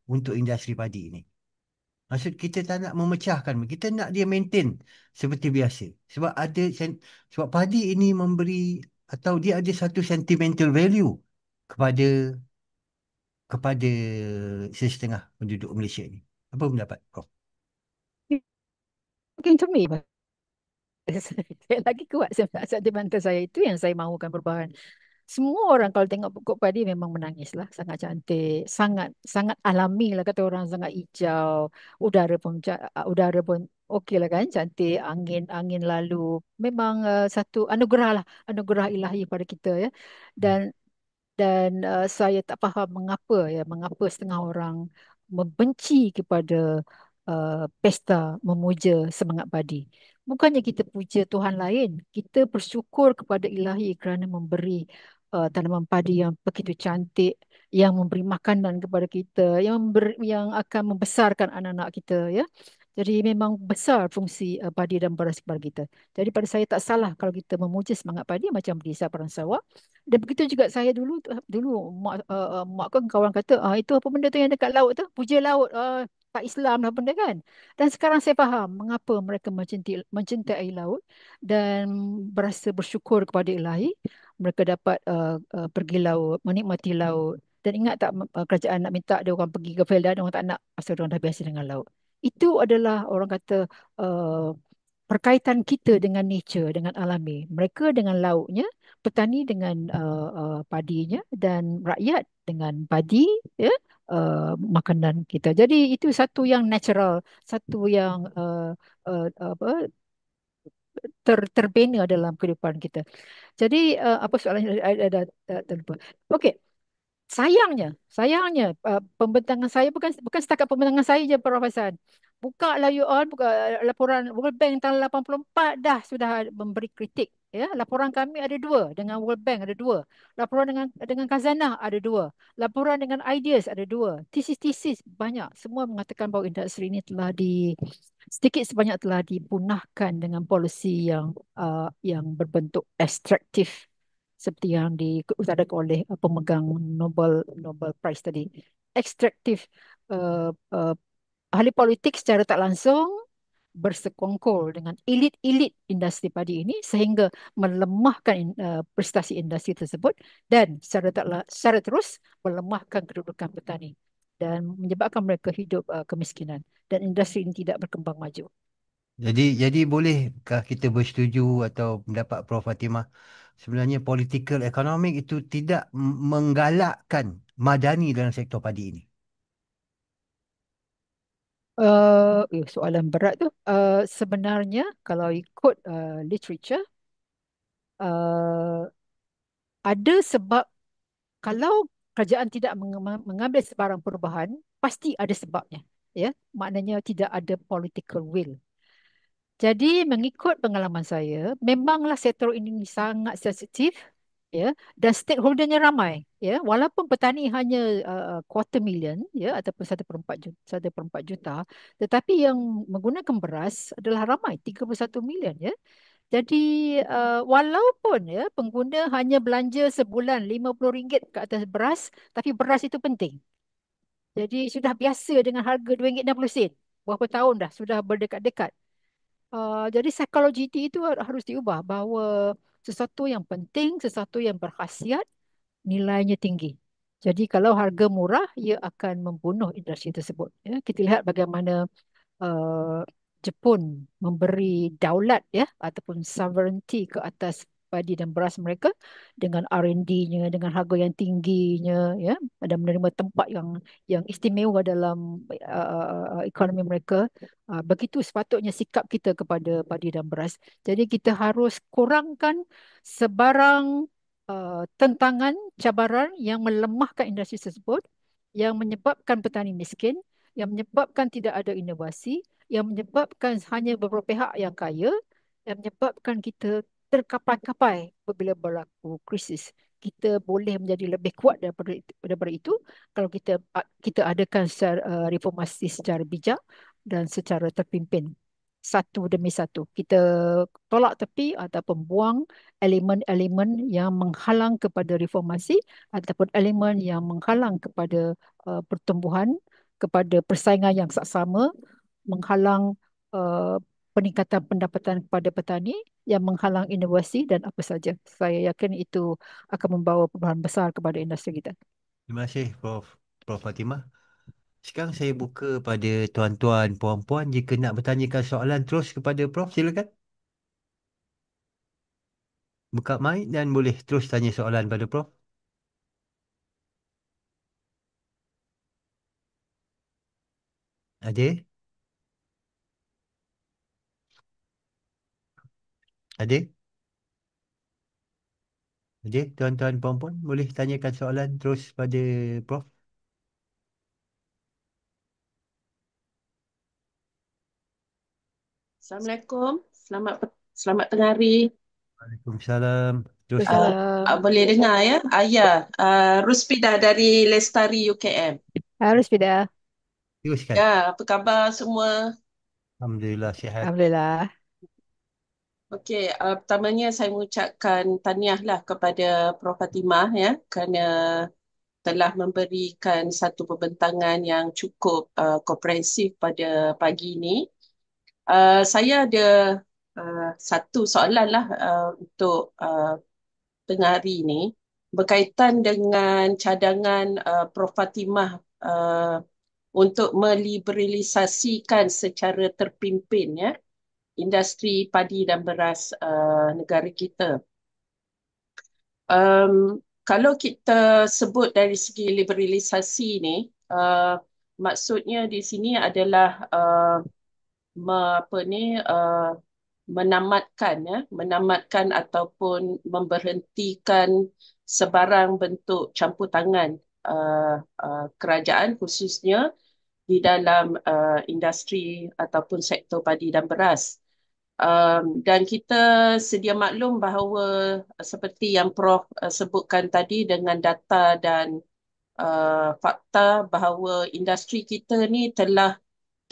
untuk industri padi ini? Maksud kita tak nak memecahkan, kita nak dia maintain seperti biasa. Sebab padi ini memberi atau dia ada satu sentimental value kepada kepada sesetengah penduduk Malaysia ini. Apa pendapat Prof? Mungkin to me, saya lagi kuat sentimental saya, itu yang saya mahukan perubahan. Semua orang kalau tengok pokok padi memang menangis lah. Sangat cantik, sangat sangat alami lah kata orang, sangat hijau. Udara pun okey lah kan, cantik. Angin angin lalu. Memang satu anugerah lah, anugerah ilahi pada kita, ya. Dan saya tak faham mengapa setengah orang membenci kepada pesta memuja semangat padi. Bukannya kita puja Tuhan lain, kita bersyukur kepada Ilahi kerana memberi tanaman padi yang begitu cantik, yang memberi makanan kepada kita, yang akan membesarkan anak-anak kita, ya. Jadi memang besar fungsi padi dan beras kepada kita. Jadi pada saya tak salah kalau kita memuja semangat padi macam di Sabang Sarawak. Dan begitu juga saya dulu mak kan kawan kata, itu apa benda tu yang dekat laut tu, puja laut, tak Islam lah benda kan. Dan sekarang saya faham mengapa mereka mencintai laut dan berasa bersyukur kepada Ilahi. Mereka dapat pergi laut, menikmati laut. Dan ingat tak, kerajaan nak minta dia orang pergi ke Felda, dia orang tak nak pasal dia orang dah biasa dengan laut. Itu adalah orang kata uh, perkaitan kita dengan nature, dengan alami. Mereka dengan lautnya, petani dengan padinya, dan rakyat dengan padi, ya, makanan kita. Jadi itu satu yang natural, satu yang apa, terbina dalam kehidupan kita. Jadi apa soalannya? Dah terlupa. Okey. Sayangnya pembentangan saya bukan setakat pembentangan saya je, Prof Hassan. Buka laporan World Bank tahun 84 dah sudah memberi kritik. Ya, laporan kami ada dua, dengan World Bank ada dua, laporan dengan Khazanah ada dua, laporan dengan Ideas ada dua, tesis banyak. Semua mengatakan bahawa industri ini sedikit sebanyak telah dipunahkan dengan polisi yang berbentuk ekstraktif, seperti yang diutarakan oleh pemegang Nobel Prize tadi. Ekstraktif, uh, uh, ahli politik secara tak langsung bersekongkol dengan elit-elit industri padi ini sehingga melemahkan prestasi industri tersebut dan secara terus melemahkan kedudukan petani dan menyebabkan mereka hidup kemiskinan dan industri ini tidak berkembang maju. Jadi bolehkah kita bersetuju atau pendapat Prof Fatimah sebenarnya political economic itu tidak menggalakkan madani dalam sektor padi ini? Soalan berat tu. Sebenarnya kalau ikut literature, uh, ada sebab. Kalau kerajaan tidak mengambil sebarang perubahan, pasti ada sebabnya. Ya, maknanya tidak ada political will. Jadi mengikut pengalaman saya, memanglah sektor ini sangat sensitif, ya, dan stakeholdernya ramai, ya. Walaupun petani hanya 250,000, ya, ataupun 1/4 juta, 1/4 juta, tetapi yang menggunakan beras adalah ramai, 31 million, ya. Jadi walaupun ya pengguna hanya belanja sebulan RM50 ke atas beras, tapi beras itu penting. Jadi sudah biasa dengan harga RM2.60. Berapa tahun dah sudah berdekat-dekat. Jadi psikologi itu harus diubah bahawa sesuatu yang penting, sesuatu yang berkhasiat, nilainya tinggi. Jadi kalau harga murah, ia akan membunuh industri tersebut. Ya, kita lihat bagaimana uh, Jepun memberi daulat ya ataupun sovereignty ke atas padi dan beras mereka dengan R&D-nya, dengan harga yang tingginya, ya, dan menerima tempat yang istimewa dalam ekonomi mereka. Begitu sepatutnya sikap kita kepada padi dan beras. Jadi kita harus kurangkan sebarang tentangan, cabaran yang melemahkan industri tersebut, yang menyebabkan petani miskin, yang menyebabkan tidak ada inovasi, yang menyebabkan hanya beberapa pihak yang kaya, yang menyebabkan kita terkapai-kapai apabila berlaku krisis. Kita boleh menjadi lebih kuat daripada itu kalau kita adakan reformasi secara bijak dan secara terpimpin, satu demi satu. Kita tolak tepi ataupun buang elemen-elemen yang menghalang kepada reformasi ataupun elemen yang menghalang kepada pertumbuhan, kepada persaingan yang saksama, menghalang uh, peningkatan pendapatan kepada petani, yang menghalang inovasi dan apa saja. Saya yakin itu akan membawa perubahan besar kepada industri kita. Terima kasih Prof Fatimah. Sekarang saya buka pada tuan-tuan, puan-puan jika nak bertanyakan soalan terus kepada Prof, silakan. Buka mic dan boleh terus tanya soalan pada Prof. Ada? Ada? Ada? Tuan-tuan, puan-puan boleh tanyakan soalan terus pada Prof. Assalamualaikum. Selamat tengah hari. Waalaikumsalam. Terus Assalamualaikum. Boleh dengar ya? Ya. Ruspida dari Lestari UKM. Harus pindah. teruskan. Ya, apa khabar semua? Alhamdulillah sihat. Alhamdulillah. Okey, pertamanya saya mengucapkan tahniahlah kepada Prof Fatimah ya kerana telah memberikan satu pembentangan yang cukup komprehensif pada pagi ini. Saya ada satu soalan lah untuk tengah hari ini berkaitan dengan cadangan Prof Fatimah untuk meliberalisasikan secara terpimpin ya industri padi dan beras negara kita. Kalau kita sebut dari segi liberalisasi ni, maksudnya di sini adalah apa ni menamatkan ya, menamatkan ataupun memberhentikan sebarang bentuk campur tangan kerajaan khususnya di dalam industri ataupun sektor padi dan beras. Dan kita sedia maklum bahawa seperti yang Prof sebutkan tadi dengan data dan fakta bahawa industri kita ni telah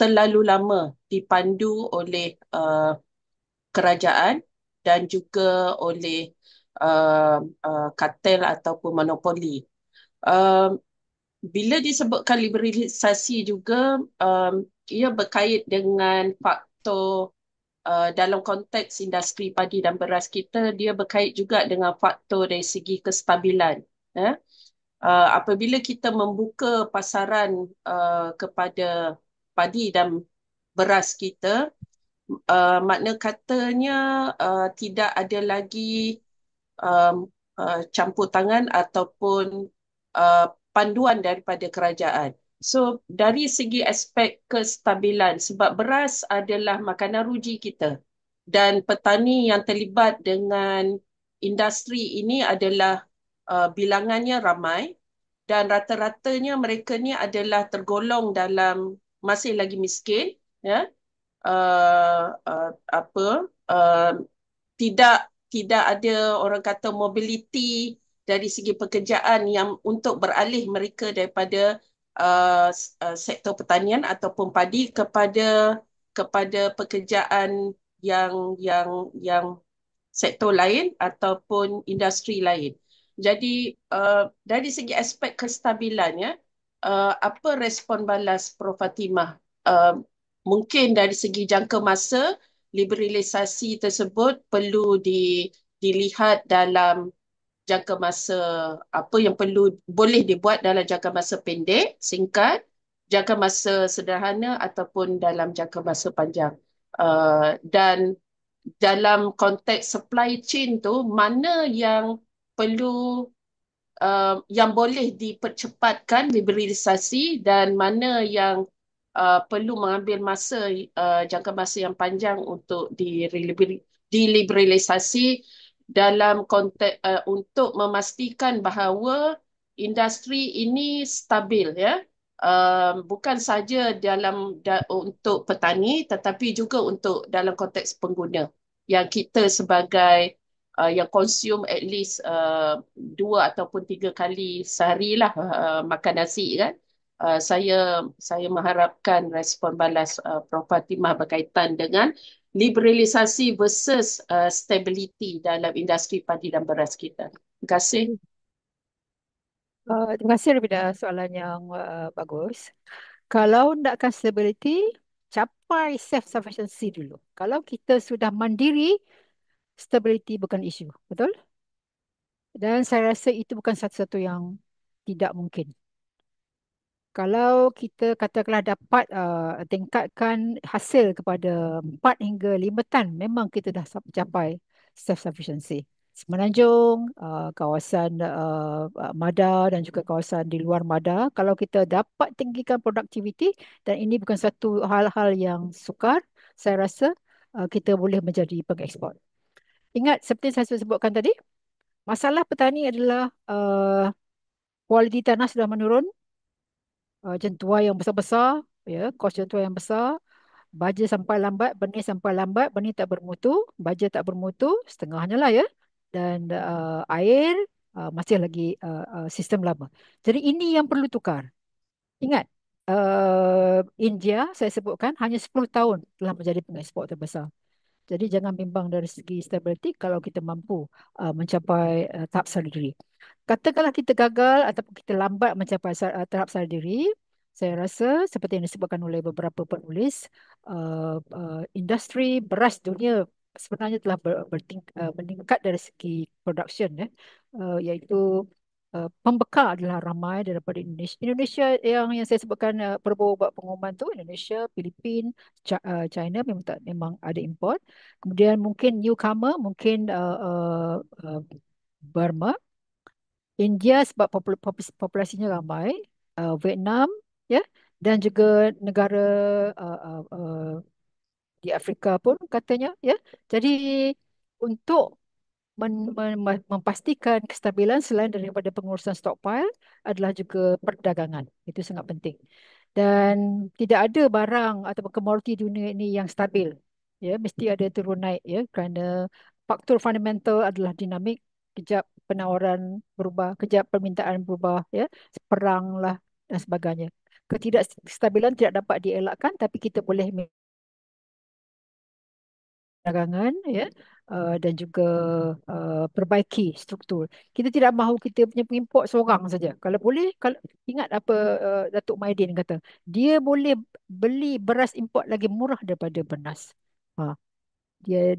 terlalu lama dipandu oleh kerajaan dan juga oleh kartel ataupun monopoli. Uh, Bila disebutkan liberalisasi juga, ia berkait dengan faktor dalam konteks industri padi dan beras kita, dia berkait juga dengan faktor dari segi kestabilan. Eh? Apabila kita membuka pasaran kepada padi dan beras kita, makna katanya tidak ada lagi campur tangan ataupun panduan daripada kerajaan. So dari segi aspek kestabilan, sebab beras adalah makanan ruji kita dan petani yang terlibat dengan industri ini adalah bilangannya ramai dan rata-ratanya mereka ni adalah tergolong dalam masih lagi miskin, ya, apa tidak tidak ada orang kata mobility dari segi pekerjaan yang untuk beralih mereka daripada sektor pertanian ataupun padi kepada pekerjaan yang sektor lain ataupun industri lain. Jadi dari segi aspek kestabilannya, apa respon balas Prof Fatimah? Mungkin dari segi jangka masa liberalisasi tersebut perlu dilihat dalam jangka masa apa yang boleh dibuat dalam jangka masa pendek, singkat, jangka masa sederhana ataupun dalam jangka masa panjang. Dan dalam konteks supply chain tu, mana yang perlu yang boleh dipercepatkan liberalisasi dan mana yang perlu mengambil masa jangka masa yang panjang untuk diliberalisasi dalam konteks untuk memastikan bahawa industri ini stabil, ya. Bukan saja untuk petani tetapi juga untuk dalam konteks pengguna yang kita sebagai yang consume at least 2 ataupun 3 kali sehari lah makan nasi, kan. Saya mengharapkan respon balas Prof Fatimah berkaitan dengan liberalisasi versus stability dalam industri padi dan beras kita. Terima kasih. Terima kasih Rafida, soalan yang bagus. Kalau nakkan stability, capai self-sufficiency dulu. Kalau kita sudah mandiri, stability bukan isu. Betul? Dan saya rasa itu bukan satu-satu yang tidak mungkin. Kalau kita katakanlah dapat tingkatkan hasil kepada 4 hingga 5 tan, memang kita dah capai self-sufficiency. Semenanjung, kawasan Mada dan juga kawasan di luar Mada, kalau kita dapat tinggikan produktiviti, dan ini bukan satu hal-hal yang sukar, saya rasa kita boleh menjadi pengeksport. Ingat, seperti saya sebutkan tadi, masalah petani adalah kualiti tanah sudah menurun, jentua yang besar-besar, ya, kos jentua yang besar, baja sampai lambat, benih tak bermutu, baja tak bermutu, setengahnya lah, ya, dan air masih lagi sistem lama. Jadi ini yang perlu tukar. Ingat, India saya sebutkan hanya 10 tahun telah menjadi pengekspor terbesar. Jadi jangan bimbang dari segi stability kalau kita mampu mencapai tahap sadar diri. Katakanlah kita gagal ataupun kita lambat mencapai tahap sadar diri, saya rasa seperti yang disebutkan oleh beberapa penulis, industri beras dunia sebenarnya telah meningkat dari segi production, ya, iaitu pembekal adalah ramai daripada Indonesia. Indonesia yang saya sebutkan Prabowo buat pengumuman tu, Indonesia, Filipina, China memang ada import. Kemudian mungkin newcomer, mungkin Burma, India sebab populasinya ramai, Vietnam, ya, dan juga negara uh, uh, uh, di Afrika pun katanya, ya. Jadi untuk memastikan kestabilan selain daripada pengurusan stockpile adalah juga perdagangan. Itu sangat penting. Dan tidak ada barang atau komoditi dunia ini yang stabil. Ya, mesti ada turun naik, ya, kerana faktor fundamental adalah dinamik. Kejap penawaran berubah, kejap permintaan berubah, ya, perang lah dan sebagainya. Ketidakstabilan tidak dapat dielakkan, tapi kita boleh perdagangan, ya, dan juga perbaiki struktur. Kita tidak mahu kita punya pengimport seorang saja. Kalau boleh, kalau ingat apa Datuk Maidin kata, dia boleh beli beras import lagi murah daripada beras. Ha, dia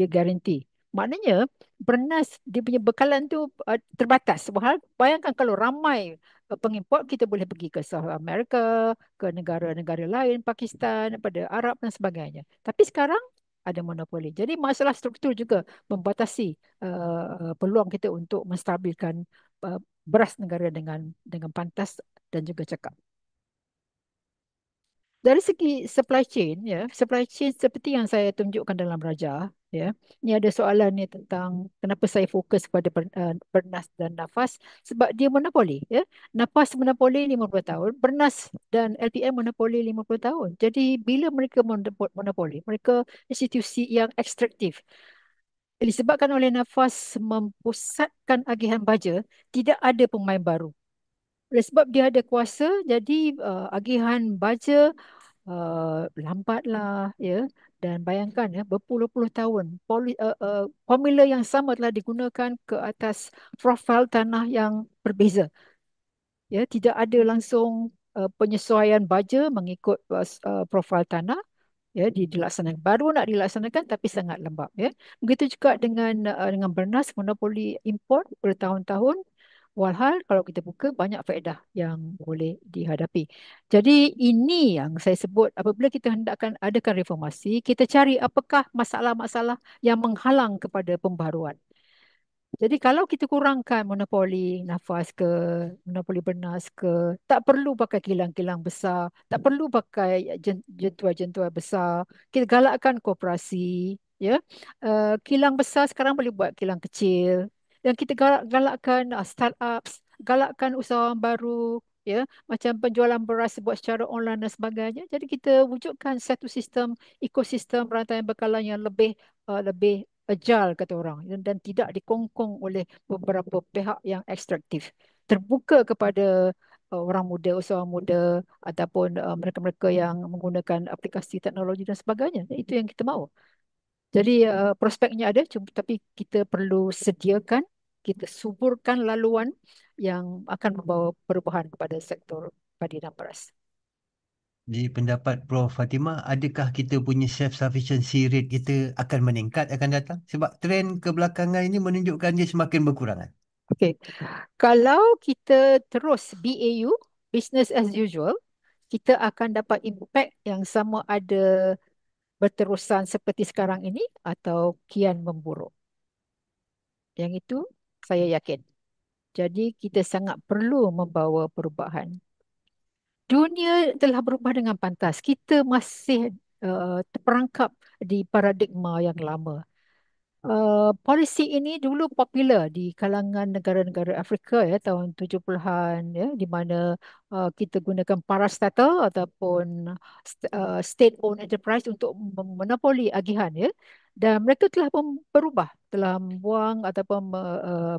garanti. Maknanya bernas dia punya bekalan tu terbatas. Bayangkan kalau ramai pengimport, kita boleh pergi ke South America, ke negara-negara lain, Pakistan, pada Arab dan sebagainya. Tapi sekarang ada monopoli. Jadi masalah struktur juga membatasi peluang kita untuk menstabilkan beras negara dengan pantas dan juga cekap. Dari segi supply chain, ya, supply chain seperti yang saya tunjukkan dalam Raja, ya, ni ada soalan ni tentang kenapa saya fokus pada Bernas dan Nafas, sebab dia monopoli, ya. Nafas monopoli 50 tahun, Bernas dan LPM monopoli 50 tahun. Jadi bila mereka monopoli, mereka institusi yang ekstraktif. Disebabkan oleh Nafas mempusatkan agihan baja, tidak ada pemain baru. Oleh sebab dia ada kuasa, jadi agihan baja lambatlah, ya, dan bayangkan, ya, berpuluh-puluh tahun formula yang sama telah digunakan ke atas profil tanah yang berbeza, ya, tidak ada langsung penyesuaian baja mengikut profil tanah, ya, dilaksanakan, baru nak dilaksanakan tapi sangat lembab, ya. Begitu juga dengan Bernas monopoli import bertahun-tahun. Walhal kalau kita buka, banyak faedah yang boleh dihadapi. Jadi ini yang saya sebut, apabila kita hendakkan adakan reformasi, kita cari apakah masalah-masalah yang menghalang kepada pembaharuan. Jadi kalau kita kurangkan monopoli nafas ke, monopoli bernas ke, tak perlu pakai kilang-kilang besar, tak perlu pakai jentuai-jentuai besar. Kita galakkan koperasi, ya. Kilang besar sekarang boleh buat kilang kecil. Dan kita galakkan startups, galakkan usahawan baru, ya, macam penjualan beras buat secara online dan sebagainya. Jadi kita wujudkan satu sistem ekosistem rantaian bekalan yang lebih agile, kata orang, dan tidak dikongkong oleh beberapa pihak yang ekstraktif. Terbuka kepada orang muda, usahawan muda, ataupun mereka-mereka yang menggunakan aplikasi teknologi dan sebagainya. Itu yang kita mahu. Jadi prospeknya ada, tapi kita perlu sediakan, kita suburkan laluan yang akan membawa perubahan kepada sektor padi dan beras. Di pendapat Prof. Fatimah, adakah kita punya self-sufficiency rate kita akan meningkat akan datang? Sebab trend kebelakangan ini menunjukkan dia semakin berkurangan. Okey, kalau kita terus BAU, business as usual, kita akan dapat impact yang sama ada berterusan seperti sekarang ini atau kian memburuk. Yang itu saya yakin. Jadi kita sangat perlu membawa perubahan. Dunia telah berubah dengan pantas. Kita masih terperangkap di paradigma yang lama. Polisi ini dulu popular di kalangan negara-negara Afrika, ya, tahun 70-an, ya, di mana kita gunakan parastatal ataupun state-owned enterprise untuk monopoli agihan, ya. Dan mereka telah berubah, telah membuang ataupun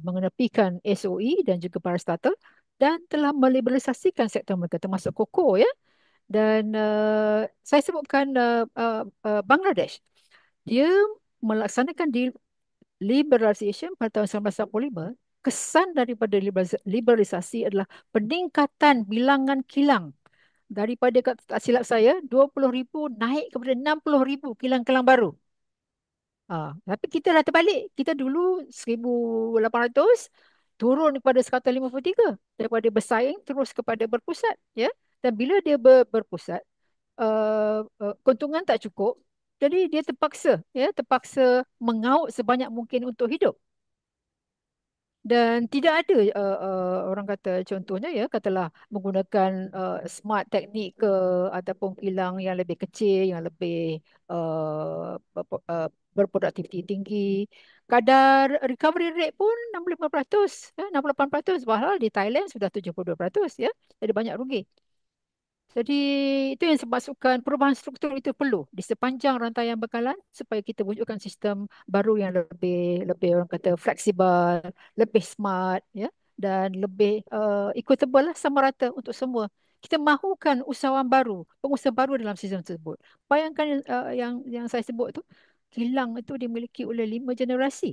mengenepikan SOE dan juga parastatal, dan telah meliberalisasikan sektor mereka termasuk koko, ya. Dan saya sebutkan Bangladesh, dia melaksanakan liberalisation pada tahun 1985. Kesan daripada liberalisasi adalah peningkatan bilangan kilang daripada, tak silap saya, 20,000 naik kepada 60,000 kilang-kilang baru. Tapi kita dah terbalik. Kita dulu 1,800 turun kepada 153, daripada bersaing terus kepada berpusat, ya. Dan bila dia berpusat, keuntungan tak cukup, jadi dia terpaksa mengaut sebanyak mungkin untuk hidup. Dan tidak ada orang kata, contohnya, ya, katalah menggunakan smart teknik ke, ataupun kilang yang lebih kecil, yang lebih berproduktiviti tinggi. Kadar recovery rate pun 65%, 68%, padahal di Thailand sudah 72%, ya. Jadi banyak rugi. Jadi itu yang sebabkan perubahan struktur itu perlu di sepanjang rantaian bekalan, supaya kita wujudkan sistem baru yang lebih orang kata fleksibel, lebih smart, ya, dan lebih equitable lah, sama rata untuk semua. Kita mahukan usahawan baru, pengusaha baru dalam sistem tersebut. Bayangkan yang saya sebut tu, kilang itu dimiliki oleh 5 generasi.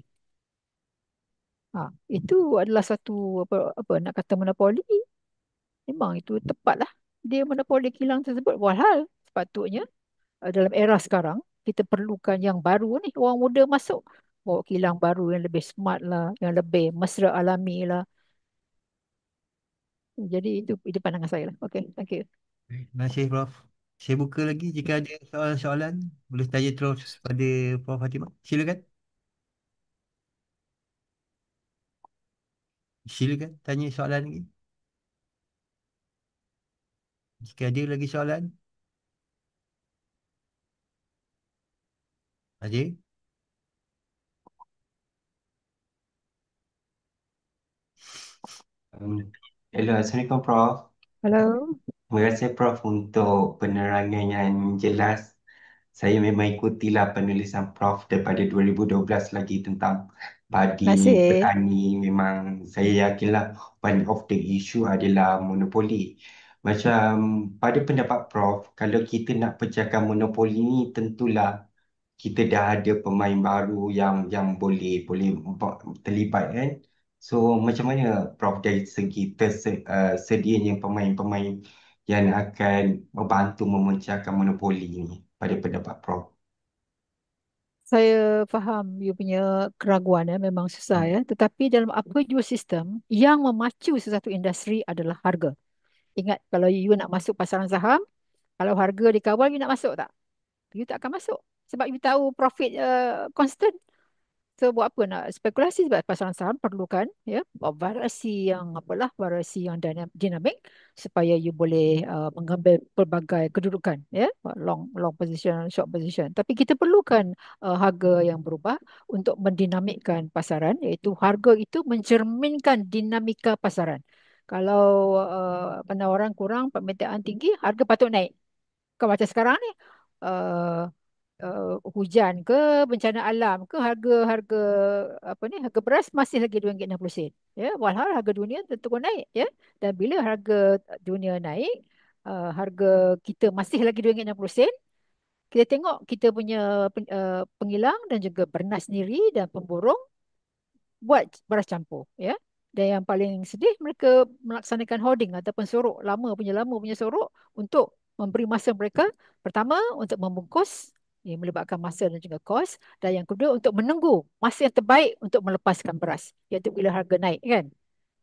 Itu adalah satu apa apa nak kata monopoli. Memang itu tepatlah dia monopoli kilang tersebut. Walhal sepatutnya dalam era sekarang kita perlukan yang baru ni, orang muda masuk bawa kilang baru yang lebih smart lah, yang lebih mesra alami lah. Jadi itu pandangan saya lah. Okay, thank you. Terima kasih Prof. Saya buka lagi jika ada soalan-soalan boleh tanya terus pada Prof Fatimah. Silakan. Silakan tanya soalan lagi. Jika ada lagi soalan, ada. Hello, Assalamualaikum Prof. Hello. Terima kasih Prof untuk penerangan yang jelas. Saya memang ikutilah penulisan Prof daripada 2012 lagi tentang padi, Terima kasih. petani. Memang saya yakinlah one of the issue adalah monopoli. Macam pada pendapat Prof, kalau kita nak pecahkan monopoli ni tentulah kita dah ada pemain baru yang boleh boleh terlibat kan. So macam mana Prof dari segi sedianya pemain-pemain yang akan membantu memecahkan monopoli ini pada pendapat Prof? Saya faham you punya keraguan ya, memang susah Hmm. ya. Tetapi dalam apa jua sistem, yang memacu sesuatu industri adalah harga. Ingat, kalau you nak masuk pasaran saham, kalau harga dikawal, you nak masuk tak? You tak akan masuk. Sebab you tahu profit constant. So buat apa nak spekulasi, sebab pasaran saham perlukan ya variasi yang apalah, variasi yang dinamik supaya you boleh mengambil pelbagai kedudukan ya, long long position, short position. Tapi kita perlukan harga yang berubah untuk mendinamikkan pasaran, iaitu harga itu mencerminkan dinamika pasaran. Kalau penawaran kurang, permintaan tinggi, harga patut naik. Kau macam sekarang ni, uh, hujan ke, bencana alam ke, harga-harga apa ni, harga beras masih lagi RM2.60. Ya, walhal harga dunia tentu pun naik ya. Dan bila harga dunia naik, harga kita masih lagi RM2.60, kita tengok kita punya pengilang dan juga bernas sendiri dan pemborong buat beras campur ya. Dan yang paling sedih, mereka melaksanakan hoarding ataupun sorok, lama punya sorok, untuk memberi masa mereka, pertama untuk membungkus, ia melibatkan masa dan juga kos, dan yang kedua untuk menunggu masa yang terbaik untuk melepaskan beras, iaitu bila harga naik kan.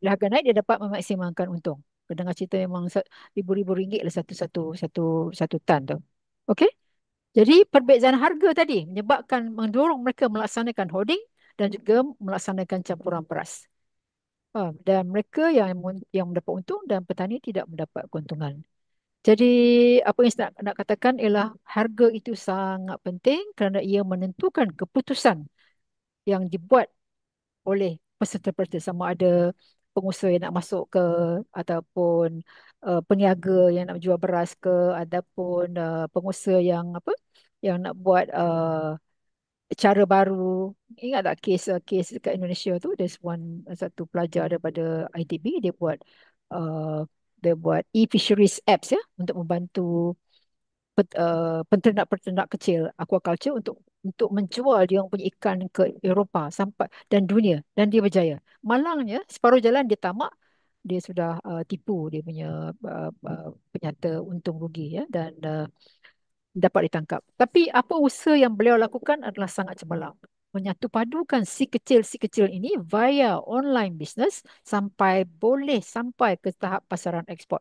Bila harga naik, dia dapat memaksimalkan untung. Dengar cerita memang ribu-ribu ringgit lah satu satu satu satu tan tu. Okey. Jadi perbezaan harga tadi menyebabkan, mendorong mereka melaksanakan hoarding dan juga melaksanakan campuran beras. Dan mereka yang mendapat untung dan petani tidak mendapat keuntungan. Jadi apa yang saya nak katakan ialah harga itu sangat penting kerana ia menentukan keputusan yang dibuat oleh peserta-peserta, sama ada pengusaha yang nak masuk ke, ataupun peniaga yang nak jual beras ke, ataupun pengusaha yang apa, yang nak buat cara baru. Ingat tak kes dekat Indonesia tu, there's satu pelajar daripada ITB, uh, dia buat e-fisheries apps ya, untuk membantu penternak-penternak kecil aquaculture untuk menjual dia orang punya ikan ke Eropah sampai dan dunia, dan dia berjaya. Malangnya separuh jalan dia tamak, dia sudah tipu dia punya penyata untung rugi ya, dan dapat ditangkap. Tapi apa usaha yang beliau lakukan adalah sangat cemerlang. Menyatu padukan si kecil ini via online business sampai ke tahap pasaran ekspor.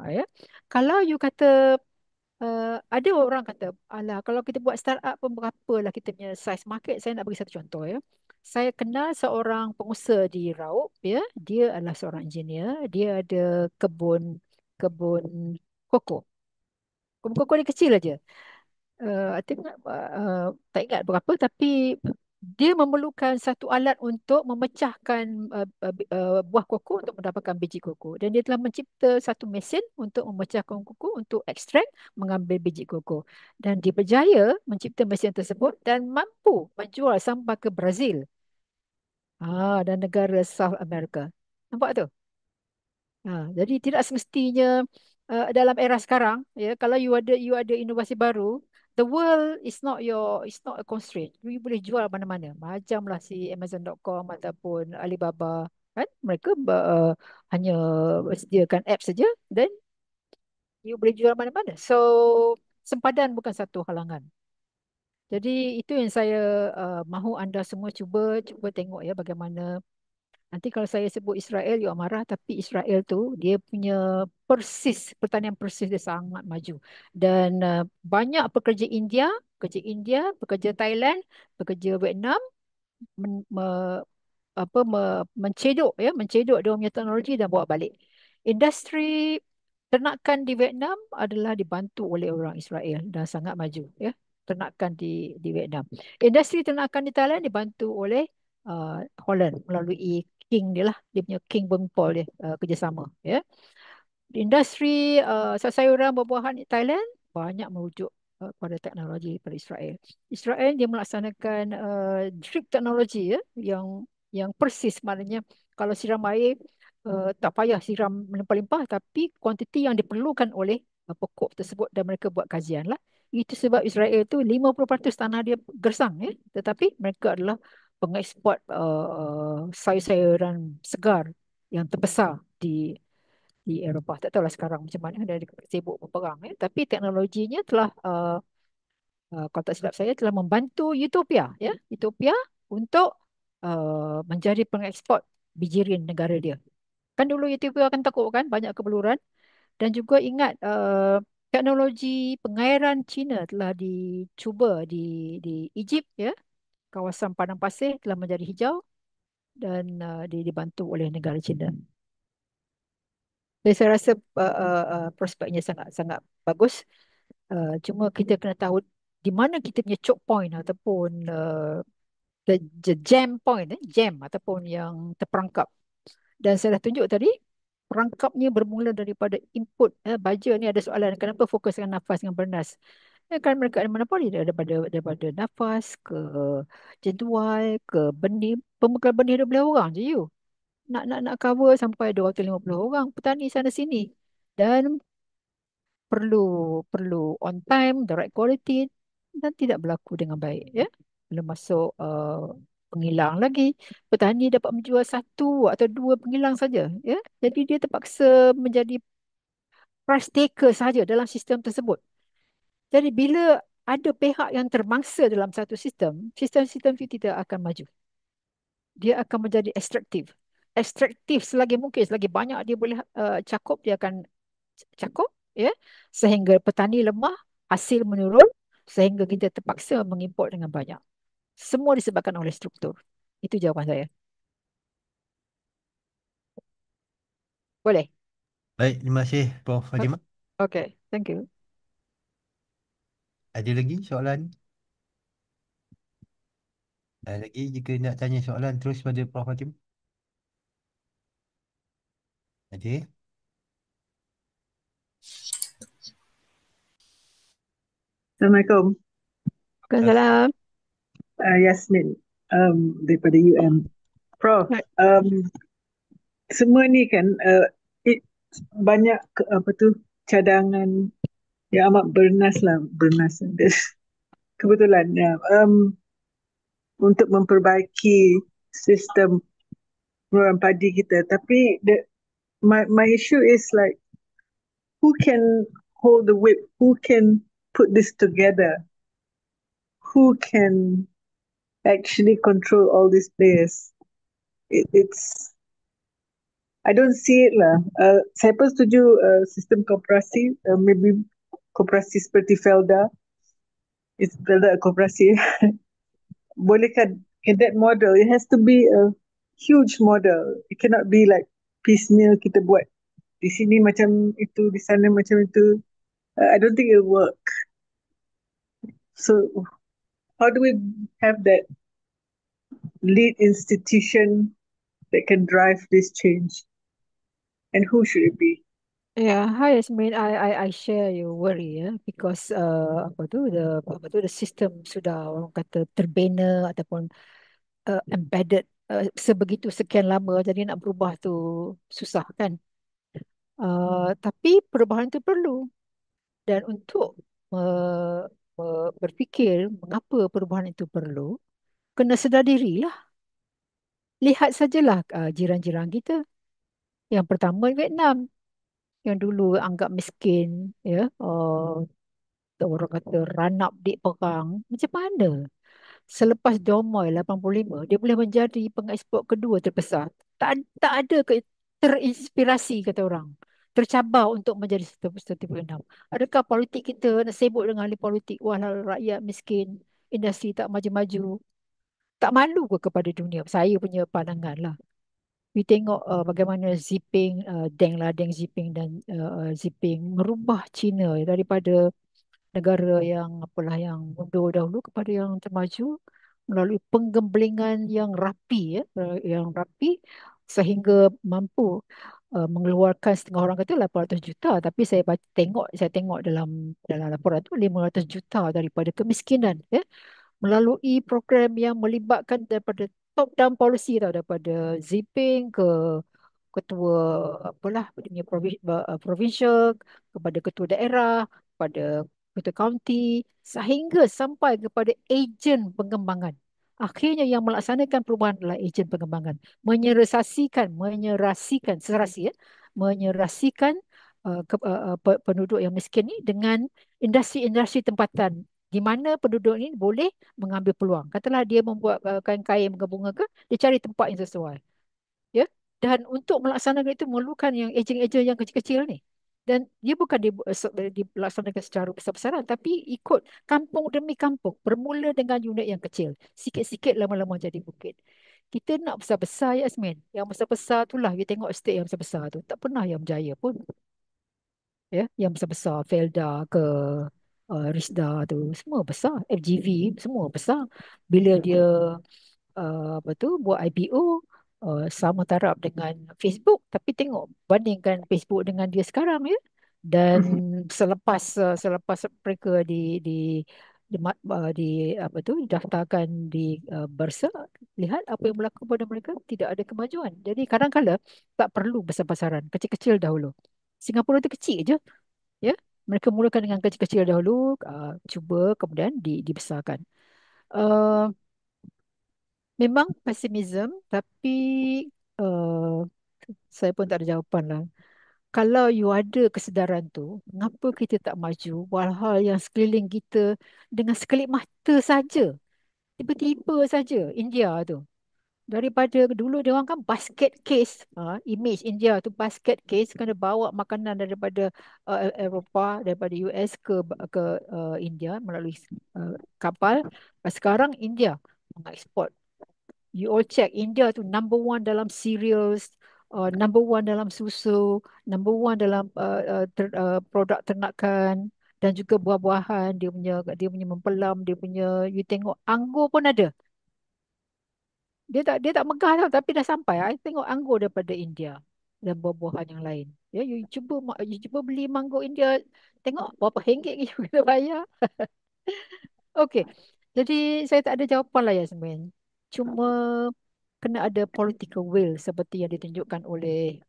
Ya. Kalau you kata, ada orang kata, alah kalau kita buat startup pun berapalah kita punya size market. Saya nak bagi satu contoh ya. Saya kenal seorang pengusaha di Raub ya. Dia adalah seorang engineer. Dia ada kebun kebun koko. Kebun koko ni kecil aja. I think tak ingat berapa, tapi dia memerlukan satu alat untuk memecahkan buah koko untuk mendapatkan biji koko, dan dia telah mencipta satu mesin untuk memecahkan koko, untuk ekstrak, mengambil biji koko, dan dia berjaya mencipta mesin tersebut dan mampu menjual sampai ke Brazil dan negara South America. Nampak tu? Jadi tidak semestinya dalam era sekarang ya, kalau you ada inovasi baru, the world is not a constraint. You boleh jual mana-mana. Macamlah si Amazon.com ataupun Alibaba, kan? Mereka hanya sediakan app saja, then you boleh jual mana-mana. So sempadan bukan satu halangan. Jadi itu yang saya mahu anda semua cuba tengok ya bagaimana. Nanti kalau saya sebut Israel, you marah. Tapi Israel tu dia punya pertanian persis dia sangat maju. Dan banyak pekerja Thailand, pekerja Vietnam men- me- mencedok dia punya teknologi dan bawa balik. Industri ternakan di Vietnam adalah dibantu oleh orang Israel dan sangat maju ya. Ternakan di Vietnam. Industri ternakan di Thailand dibantu oleh Holland melalui King dia lah, dia punya King Bengpol dia kerjasama ya. Industri sayuran buah-buahan di Thailand banyak merujuk pada teknologi pada Israel. Israel dia melaksanakan drip teknologi ya yang persis, maknanya kalau siram air tak payah siram melimpah-limpah, tapi kuantiti yang diperlukan oleh pokok tersebut, dan mereka buat kajian lah. Itu sebab Israel tu 50% tanah dia gersang ya, tetapi mereka adalah pengeksport sayur-sayuran segar yang terbesar di Eropah. Tak tahulah sekarang macam mana, dah sibuk berperang ya. Tapi teknologinya telah kalau tak silap saya telah membantu Ethiopia ya. Ethiopia untuk menjadi pengeksport bijirin negara dia. Kan dulu Ethiopia akan takut kan banyak kebeluran, dan juga ingat teknologi pengairan China telah dicuba di Egypt ya. Kawasan padang pasir telah menjadi hijau dan dibantu oleh negara China. Jadi saya rasa prospeknya sangat sangat bagus. Cuma kita kena tahu di mana kita punya choke point ataupun the jam point, jam ataupun yang terperangkap. Dan saya dah tunjuk tadi, perangkapnya bermula daripada input. Baja ni ada soalan, kenapa fokus dengan nafas dengan bernas? Kan mereka ada monopoli daripada nafas ke jadual ke benih. Pembekal benih 12 orang je you. Nak cover sampai 250 orang petani sana sini. Dan perlu perlu on time, the right quality, dan tidak berlaku dengan baik ya. Belum masuk pengilang lagi. Petani dapat menjual satu atau dua pengilang saja ya. Jadi dia terpaksa menjadi price taker saja dalam sistem tersebut. Jadi bila ada pihak yang termangsa dalam satu sistem, sistem-sistem itu tidak akan maju. Dia akan menjadi ekstraktif. Ekstraktif selagi mungkin, selagi banyak dia boleh cakup, dia akan cakup ya, sehingga petani lemah, hasil menurun, sehingga kita terpaksa mengimport dengan banyak. Semua disebabkan oleh struktur. Itu jawapan saya. Boleh? Baik, terima kasih Prof. Fatimah. Okay, thank you. Ada lagi soalan? Ada lagi jika nak tanya soalan terus pada Prof. Fatimah? Ada? Assalamualaikum. Waalaikumsalam. Yasmin daripada UM. Prof, Right. semua ni kan banyak cadangan yang amat bernas. Kebetulan ya, untuk memperbaiki sistem pengeluaran padi kita. Tapi my issue is like, who can hold the whip? Who can put this together? Who can actually control all these players? It's I don't see it lah. Saya pun setuju sistem koperasi, maybe koperasi seperti Felda. It's Felda koperasi. Bolehkah that model? It has to be a huge model. It cannot be like piecemeal kita buat di sini macam itu, di sana macam itu. I don't think it'll work. So how do we have that lead institution that can drive this change? And who should it be? Yeah, hi Yasmin. I share your worry ya, because the system sudah orang kata terbina ataupun embedded sebegitu sekian lama, jadi nak berubah tu susah kan. Tapi perubahan itu perlu, dan untuk berfikir mengapa perubahan itu perlu, kena sedar dirilah. Lihat sajalah jiran-jiran kita. Yang pertama Vietnam, yang dulu anggap miskin, ya, orang kata ranap di perang. Macam mana? Selepas Dormoy 85, dia boleh menjadi pengeksport kedua terbesar. Tak ada terinspirasi kata orang. Tercabar untuk menjadi seperti Vietnam. Adakah politik kita nak sibuk dengan ahli politik walau rakyat miskin, industri tak maju-maju? Tak malu ke kepada dunia? Saya punya pandangan lah. We tengok bagaimana Deng Xiaoping dan Xiping merubah China daripada negara yang apalah yang mundur dahulu kepada yang termaju melalui penggemblengan yang rapi, ya, yang rapi sehingga mampu mengeluarkan, setengah orang kata 800 juta, tapi saya tengok dalam dalam laporan tu 500 juta daripada kemiskinan, ya, melalui program yang melibatkan daripada top down policy tau, daripada Ziping ke ketua apalah dia punya provincial, kepada ketua daerah, kepada ketua county, sehingga sampai kepada ejen pengembangan. Akhirnya yang melaksanakan perubahan adalah ejen pengembangan, serasi, ya, menyerasikan penduduk yang miskin ni dengan industri-industri tempatan di mana penduduk ini boleh mengambil peluang. Katalah dia membuat kain-kain bunga-bunga ke, dia cari tempat yang sesuai. Ya, dan untuk melaksanakan itu memerlukan yang ejen-ejen yang kecil-kecil ni. Dan dia bukan dilaksanakan secara besar-besaran, tapi ikut kampung demi kampung, bermula dengan unit yang kecil, sikit-sikit lama-lama jadi bukit. Kita nak besar-besar, Yasmin. Yang besar-besar itulah, kita tengok estate yang besar-besar tu, tak pernah yang berjaya pun. Ya, yang besar-besar, Felda ke Risda tu semua besar, FGV semua besar. Bila dia apa tu buat IPO, sama taraf dengan Facebook, tapi tengok bandingkan Facebook dengan dia sekarang, ya, dan selepas mereka di apa tu daftarkan di bursa, lihat apa yang berlaku pada mereka, tidak ada kemajuan. Jadi kadang-kala tak perlu besar-besaran, kecil-kecil dahulu. Singapura tu kecil je, ya, mereka mulakan dengan kecil-kecil dahulu, cuba kemudian dibesarkan. Uh, Memang pesimism, tapi uh, saya pun tak ada jawapan lah. Kalau you ada kesedaran tu, mengapa kita tak maju walhal yang sekeliling kita dengan sekelip mata saja, tiba-tiba saja India tu. Daripada dulu dia orang kan basket case, image India tu basket case, kerana bawa makanan daripada Eropah, daripada US ke India melalui kapal. Sekarang India mengeksport. You all check, India tu number one dalam cereals, number one dalam susu, number one dalam produk ternakan dan juga buah-buahan. Dia punya mempelam, dia punya, you tengok anggur pun ada. Dia tak megah tau, tapi dah sampai. I tengok anggur daripada India dan buah-buahan yang lain. Ya, you cuba beli mangga India, tengok berapa ringgit you kena bayar. Okey. Jadi saya tak ada jawapan lah, Yasmin. Cuma kena ada political will seperti yang ditunjukkan oleh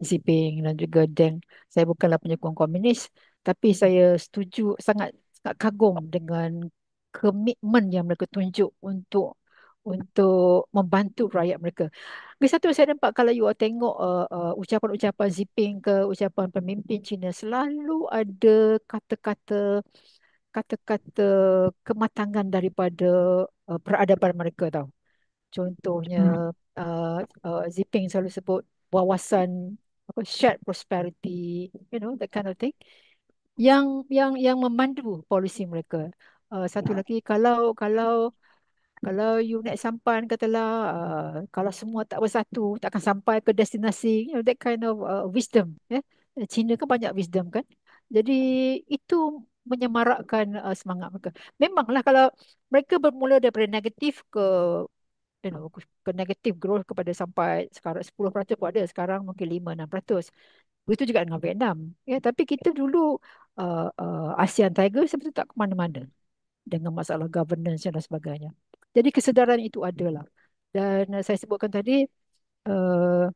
Xiping dan juga Deng. Saya bukanlah penyokong komunis, tapi saya setuju, sangat sangat kagum dengan komitmen yang mereka tunjuk untuk membantu rakyat mereka. Lagi satu saya nampak, kalau you all tengok ucapan-ucapan Xiping ke ucapan pemimpin Cina, selalu ada kata-kata kematangan daripada peradaban mereka tau. Contohnya Ziping selalu sebut wawasan apa, shared prosperity, that kind of thing, yang memandu polisi mereka. Satu lagi, kalau you naik sampan, katalah kalau semua tak bersatu, tak akan sampai ke destinasi, that kind of wisdom, ya. Cina kan banyak wisdom kan. Jadi itu menyemarakkan semangat mereka. Memanglah kalau mereka bermula daripada negatif ke negatif growth kepada sampai sekarang 10% pun ada, sekarang mungkin 5-6%. Begitu juga dengan Vietnam. Ya, tapi kita dulu ASEAN Tiger sebetulnya tak ke mana-mana dengan masalah governance dan sebagainya. Jadi kesedaran itu adalah. Dan saya sebutkan tadi, uh,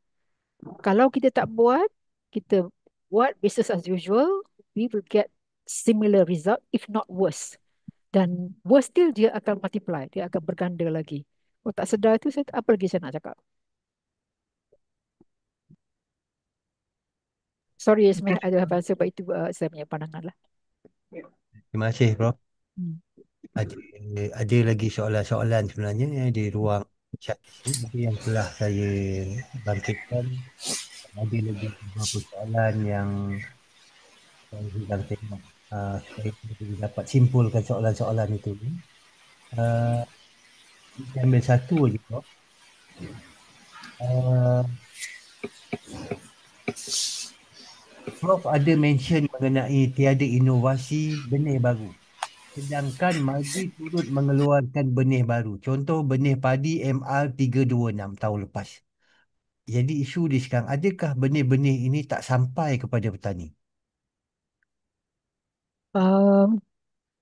kalau kita tak buat, kita buat business as usual, we will get similar result, if not worse. Dan worse still dia akan multiply, dia akan berganda lagi. Kalau tak sedar itu, apa lagi saya nak cakap? Sorry, Yasmin, I don't have answer, but itu saya punya pandangan lah. Terima kasih, Prof. Hmm. Ada, ada lagi soalan-soalan sebenarnya di ruang chat di sini. Tapi yang telah saya bangkitkan, ada lagi beberapa soalan yang saya sedang tengok supaya kita dapat simpulkan soalan-soalan itu. Uh, kita ambil satu aja, Prof. Uh, Prof ada mention mengenai tiada inovasi benih baru. Sedangkan Maggi turut mengeluarkan benih baru. Contoh benih padi MR326 tahun lepas. Jadi isu di sekarang, adakah benih-benih ini tak sampai kepada petani? Um,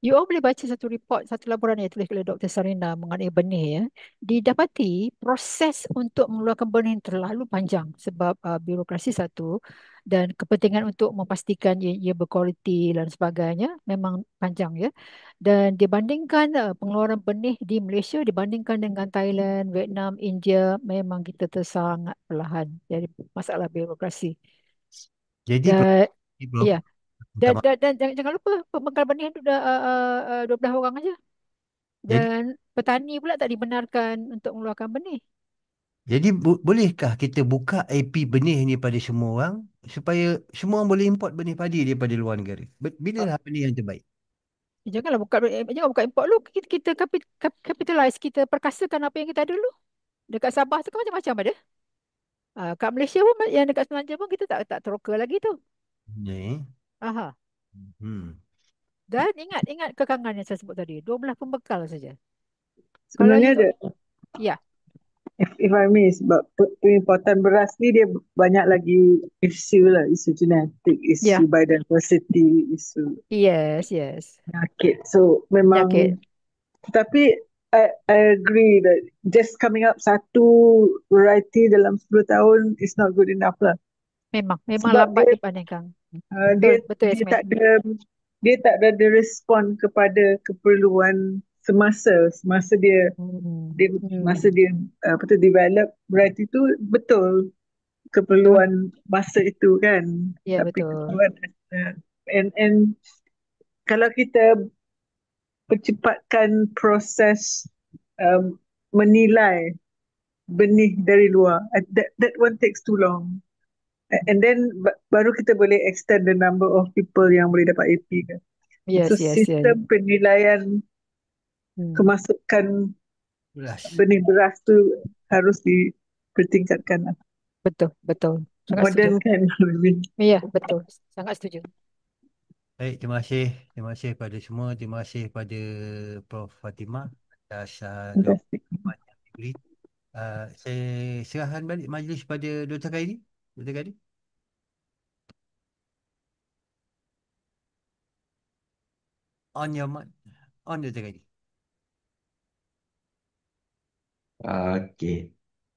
You all boleh baca satu report, satu laporan yang ditulis oleh Dr. Sarina mengenai benih ya. Didapati proses untuk mengeluarkan benih terlalu panjang sebab birokrasi satu dan kepentingan untuk memastikan ia berkualiti dan sebagainya memang panjang ya. Dan dibandingkan pengeluaran benih di Malaysia dibandingkan dengan Thailand, Vietnam, India memang kita tersangat perlahan dari masalah birokrasi. Jadi Dan Prof, ya, minta dan, maaf. dan jangan lupa pembekal benih itu dah 12 orang aja. Jadi, Dan petani pula tak dibenarkan untuk mengeluarkan benih. jadi bolehkah kita buka IP benih ni pada semua orang supaya semua orang boleh import benih padi daripada luar negara? Bila Ah, lah benih yang terbaik? Janganlah buka, jangan buka import lu. Kita capitalize, kita perkasakan apa yang kita ada dulu. Dekat Sabah tu kan macam-macam ada. Kat Malaysia pun yang dekat Semenanjung pun kita tak teroka lagi tu. Ni. Aha. Hmm. Dan ingat kekangan yang saya sebut tadi. 12 pembekal saja. Kalau Sebenarnya you, ada, ya, if I may, sebab pengimpatan beras ni dia banyak lagi isu lah, isu genetik, isu ya, biodiversity, isu yes. penyakit. So Penyakit. memang, tetapi I agree that just coming up satu variety dalam 10 tahun is not good enough lah. Memang Sebab lambat dia dibandingkan. dia Betul dia Yasmin. tak ada, dia tak ada respon kepada keperluan semasa dia Hmm. dia masa dia apa tu develop variety tu, betul Betul. keperluan masa itu kan, Ya, tapi betul. keperluan and kalau kita percepatkan proses um, menilai benih dari luar, that one takes too long. And then baru kita boleh extend the number of people yang boleh dapat AP kan. So Yes. sistem penilaian Hmm. kemasukan Beras. benih beras tu harus dipertingkatkan lah. Betul. Sangat setuju. Modern kan. Ya, betul. Sangat setuju. Baik, terima kasih. Terima kasih pada semua. Terima kasih pada Prof. Fatimah atas Fantastic. dokumen yang diberi. Saya serahkan balik majlis pada Dr. Khairi. Dr. Khairi. On your mic. On Dr. Khairi. Okey.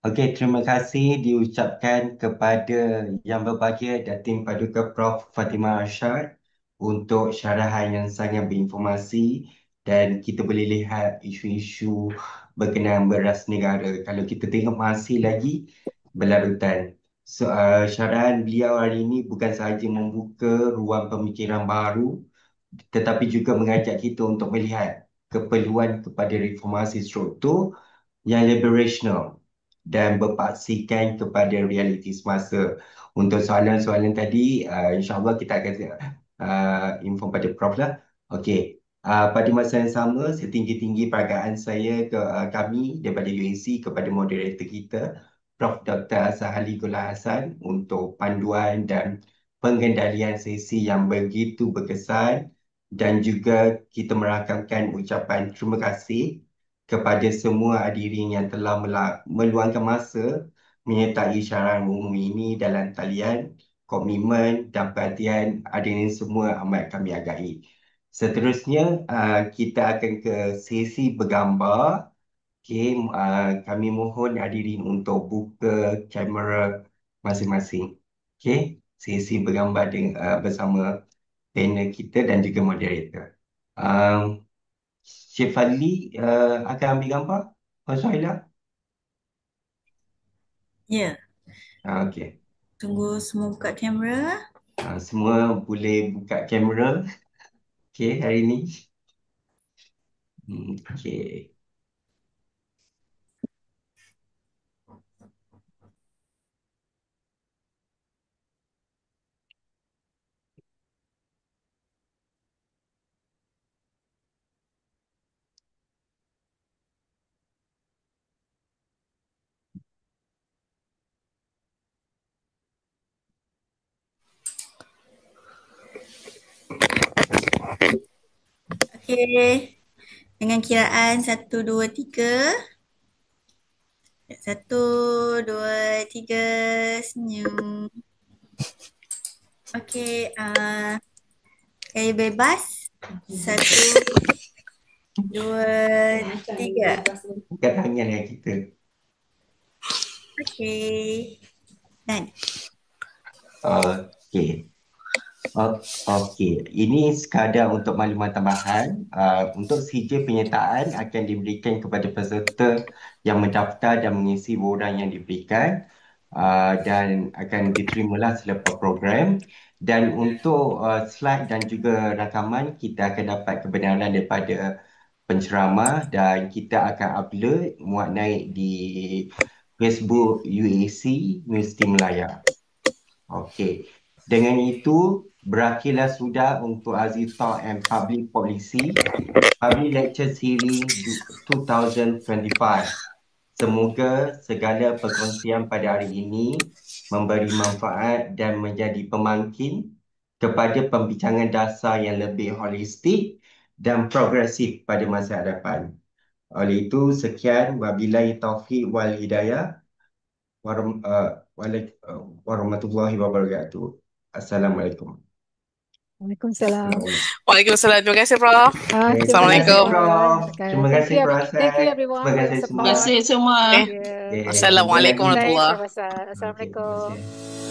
Okey, terima kasih diucapkan kepada Yang Berbahagia Datin Paduka Prof. Fatimah Arsyad untuk syarahan yang sangat berinformasi dan kita boleh lihat isu-isu berkenaan beras negara. Kalau kita tengok masih lagi berlarutan. So, syarahan beliau hari ini bukan sahaja membuka ruang pemikiran baru tetapi juga mengajak kita untuk melihat keperluan kepada reformasi struktur yang liberational dan berpaksikan kepada realiti semasa. Untuk soalan-soalan tadi, insyaAllah kita akan inform pada Prof lah. Okey. Pada masa yang sama, setinggi-tinggi peragaan saya ke kami daripada UNC kepada moderator kita, Prof. Dr. Azhar Ali Gullah Hassan untuk panduan dan pengendalian sesi yang begitu berkesan dan juga kita merakamkan ucapan terima kasih kepada semua hadirin yang telah meluangkan masa menyertai syarahan umum ini dalam talian komitmen dan perhatian hadirin semua amat kami hargai. Seterusnya kita akan ke sesi bergambar. Okay, kami mohon hadirin untuk buka kamera masing-masing. Okay, sesi bergambar bersama panel kita dan juga moderator. Um, Cik Fadli akan ambil gambar. Puan Suhaila? Ya, Okey. tunggu semua buka kamera. Semua boleh buka kamera. Okey, hari ini. Okey. Okey, dengan kiraan 1, 2, 3. 1, 2, 3, senyum. Okey, gaya bebas. 1, 2, 3. Bukan tangan yang kita. Okey. Dan Okey. Okey. Ini sekadar untuk maklumat tambahan. Untuk sijil penyertaan akan diberikan kepada peserta yang mendaftar dan mengisi borang yang diberikan, dan akan diterimalah selepas program. Dan untuk slide dan juga rakaman, kita akan dapat kebenaran daripada penceramah dan kita akan upload, muat naik di Facebook UAC Universiti Melaya. Okey. Dengan itu, berakhirlah sudah untuk Aziz Talk and Public Policy Public Lecture Series 2025. Semoga segala perkongsian pada hari ini memberi manfaat dan menjadi pemangkin kepada pembincangan dasar yang lebih holistik dan progresif pada masa hadapan. Oleh itu, sekian. Wabillahi taufiq wal hidayah. Warahmatullahi wabarakatuh. Assalamualaikum. Waalaikumsalam. Waalaikumsalam. Terima kasih, Prof. Terima kasih Assalamualaikum. Prof. Terima Thank kasih, you, Prof. thank you everyone Terima for your kasih Terima semua. support. kasih semua. Okay. Thank you. Okay, Assalamualaikum jumpa lagi. Thanks, warahmatullahi. Profesor. Okey, terima Assalamualaikum. kasih.